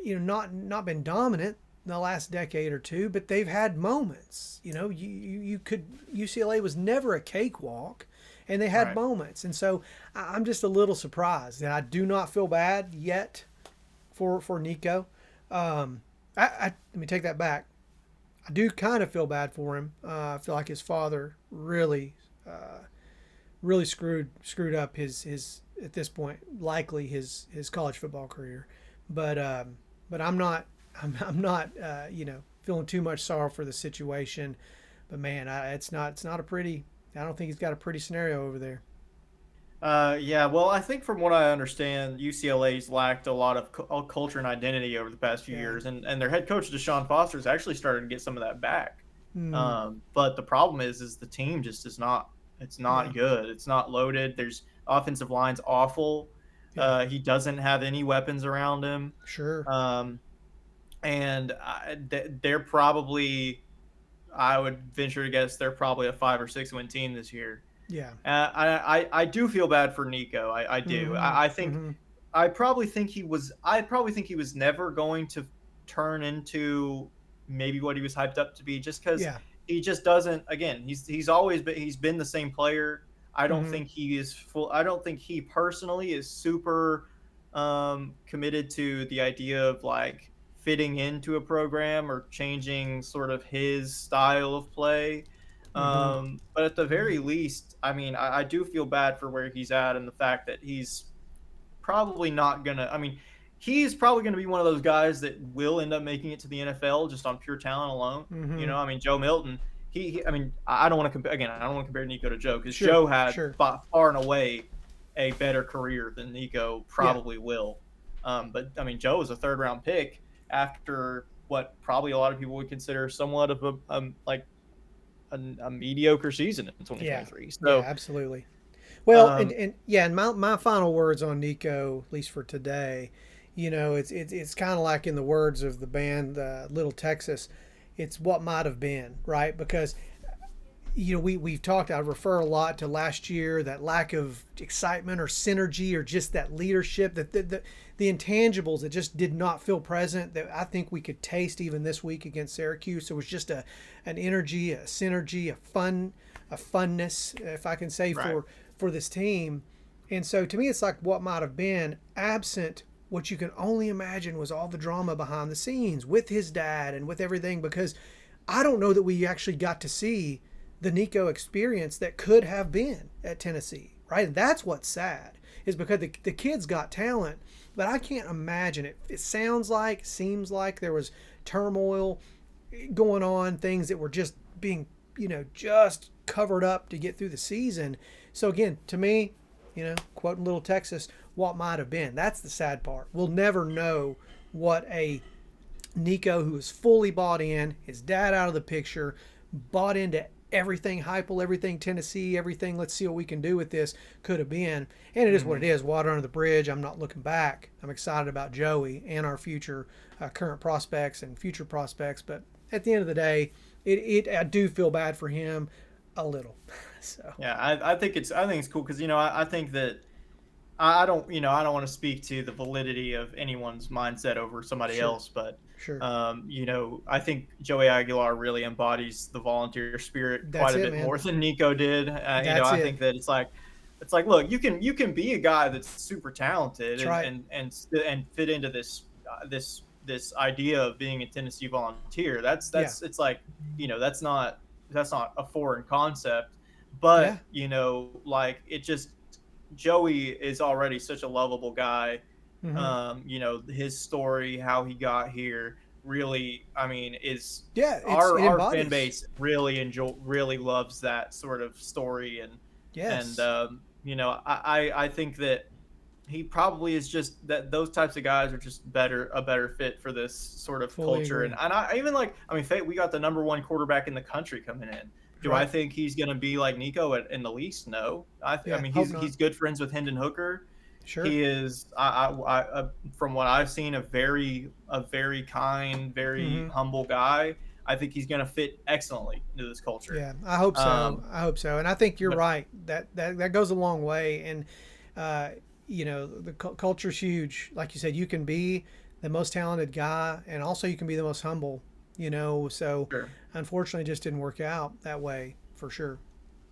not been dominant in the last decade or two, but they've had moments. You could UCLA was never a cakewalk, and they had right. moments, and so I'm just a little surprised, and I do not feel bad yet for Nico. Let me take that back. I do kind of feel bad for him. I feel like his father really screwed up his at this point likely his college football career, but I'm not feeling too much sorrow for the situation. But man, it's not a pretty. I don't think he's got a pretty scenario over there. Yeah, well, I think from what I understand, UCLA's lacked a lot of culture and identity over the past few Yeah. years, and their head coach Deshaun Foster's actually started to get some of that back. Hmm. But the problem is the team just is not. It's Yeah. not good. It's not loaded. There's offensive line's awful. Yeah. He doesn't have any weapons around him, Sure. um, and they're probably. I would venture to guess they're probably a 5 or 6 win team this year. Yeah. I do feel bad for Nico. I do. Mm-hmm. I think Mm-hmm. I probably think he was never going to turn into maybe what he was hyped up to be just because Yeah. he just doesn't. Again, he's been the same player. I don't Mm-hmm. think he is full. I don't think he personally is super committed to the idea of like fitting into a program or changing sort of his style of play. Mm-hmm. But at the very least, I mean, I do feel bad for where he's at and the fact that he's probably not gonna. I mean, he's probably going to be one of those guys that will end up making it to the NFL just on pure talent alone. Mm-hmm. I mean, Joe Milton, I mean, I don't want to compare, again, I don't want to compare Nico to Joe because Sure, Joe had sure. far and away a better career than Nico probably Yeah. will. But I mean, Joe was a 3rd-round pick after what probably a lot of people would consider somewhat of a mediocre season in Yeah. 2023. Yeah, So, absolutely. Well, and my final words on Nico, at least for today, it's kind of like in the words of the band Little Texas, it's what might have been, right? Because we've talked. I refer a lot to last year, that lack of excitement or synergy or just that leadership, that the intangibles that just did not feel present. That I think we could taste even this week against Syracuse. So it was just an energy, a synergy, a funness, if I can say, right. for this team. And so to me, it's like what might have been, absent what you can only imagine was all the drama behind the scenes with his dad and with everything, because I don't know that we actually got to see the Nico experience that could have been at Tennessee, right? And that's what's sad, is because the kid's got talent, but I can't imagine it. It seems like there was turmoil going on, things that were just being, just covered up to get through the season. So again, to me, quoting Little Texas, what might have been. That's the sad part. We'll never know what a Nico who is fully bought in, his dad out of the picture, bought into everything Heupel, everything Tennessee, everything let's see what we can do with this could have been. And it is what it is. Water under the bridge. I'm not looking back. I'm excited about Joey and our future current prospects and future prospects. But at the end of the day, I do feel bad for him a little. So Yeah, I think it's cool because I think that I don't want to speak to the validity of anyone's mindset over somebody sure, else, but sure. I think Joey Aguilar really embodies the volunteer spirit That's quite a it, bit man. more than Nico did. That's I it. think that it's like look, you can be a guy that's super talented That's right. and fit into this idea of being a Tennessee Volunteer. That's Yeah. it's like that's not a foreign concept, Yeah. but like it just Joey is already such a lovable guy. Mm-hmm. His story, how he got here, really, I mean, is Yeah. It our fan embodies. base really loves that sort of story, and Yes. I think that he probably is just that those types of guys are just a better fit for this sort of Fully culture, agree. and I even I mean, we got the #1 quarterback in the country coming in. Do I Right. think he's going to be like Nico in the least? No. I Yeah. mean, Hope not. he's good friends with Hendon Hooker. Sure. He is, from what I've seen, a very kind, very Mm-hmm. humble guy. I think he's going to fit excellently into this culture. Yeah. I hope so. Um, I hope so. And I think you're but right. That goes a long way. And uh, the culture's huge. Like you said, you can be the most talented guy, and also you can be the most humble. So sure. unfortunately, it just didn't work out that way for sure.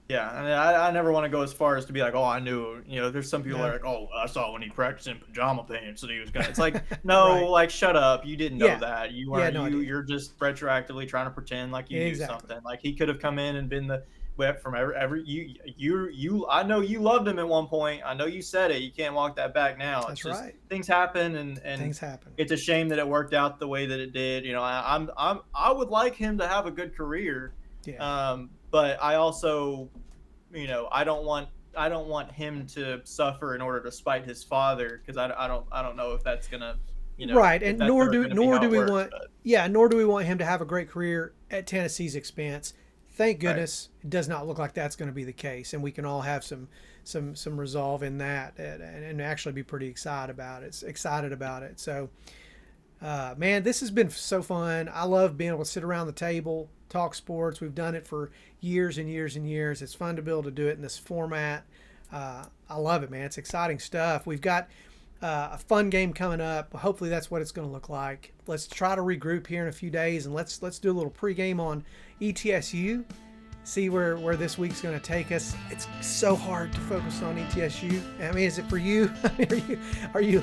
Yeah, and I never want to go as far as to be like, oh, I knew. There's some people that are No. like, oh, I saw when he practiced in pajama pants that he was gonna. It's like, no, Right. like, shut up. You didn't know Yeah. that. You Yeah. weren't. No idea. You're just retroactively trying to pretend like you knew Exactly. something. Like he could have come in and been the from every you. I know you loved him at one point. I know you said it. You can't walk that back now. It's That's just right. things happen, and Things happen. it's a shame that it worked out the way that it did. I would like him to have a good career, Yeah. but I also I don't want him to suffer in order to spite his father because I don't know if that's gonna Right, if and that's ever gonna be nor how do it we works. want But nor do we want him to have a great career at Tennessee's expense. Thank right, goodness it does not look like that's going to be the case, and we can all have some resolve in that, and actually be pretty excited about it. So, man, this has been so fun. I love being able to sit around the table, talk sports. We've done it for years and years and years. It's fun to be able to do it in this format. I love it, man. It's exciting stuff. We've got a fun game coming up. Hopefully, that's what it's going to look like. Let's try to regroup here in a few days, and let's do a little pregame on ETSU. See where this week's going to take us. It's so hard to focus on ETSU. I mean, is it for you? I mean, are you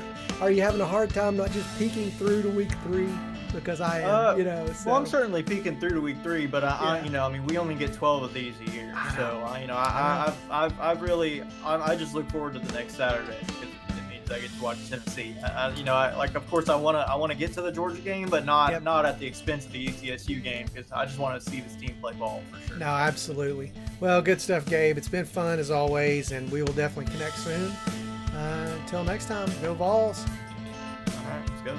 having a hard time not just peeking through to week 3? Because I am, So, well, I'm certainly peeking through to week 3, but I yeah, I mean, we only get 12 of these a year, I so know. I know. I just look forward to the next Saturday because it means games I get to watch Tennessee. Of course, I want to get to the Georgia game, but not Yep. not at the expense of the UTSU game, because I just want to see this team play ball for sure. No, absolutely. Well, good stuff, Gabe. It's been fun as always, and we will definitely connect soon. Until next time, go Vols. All right, let's go.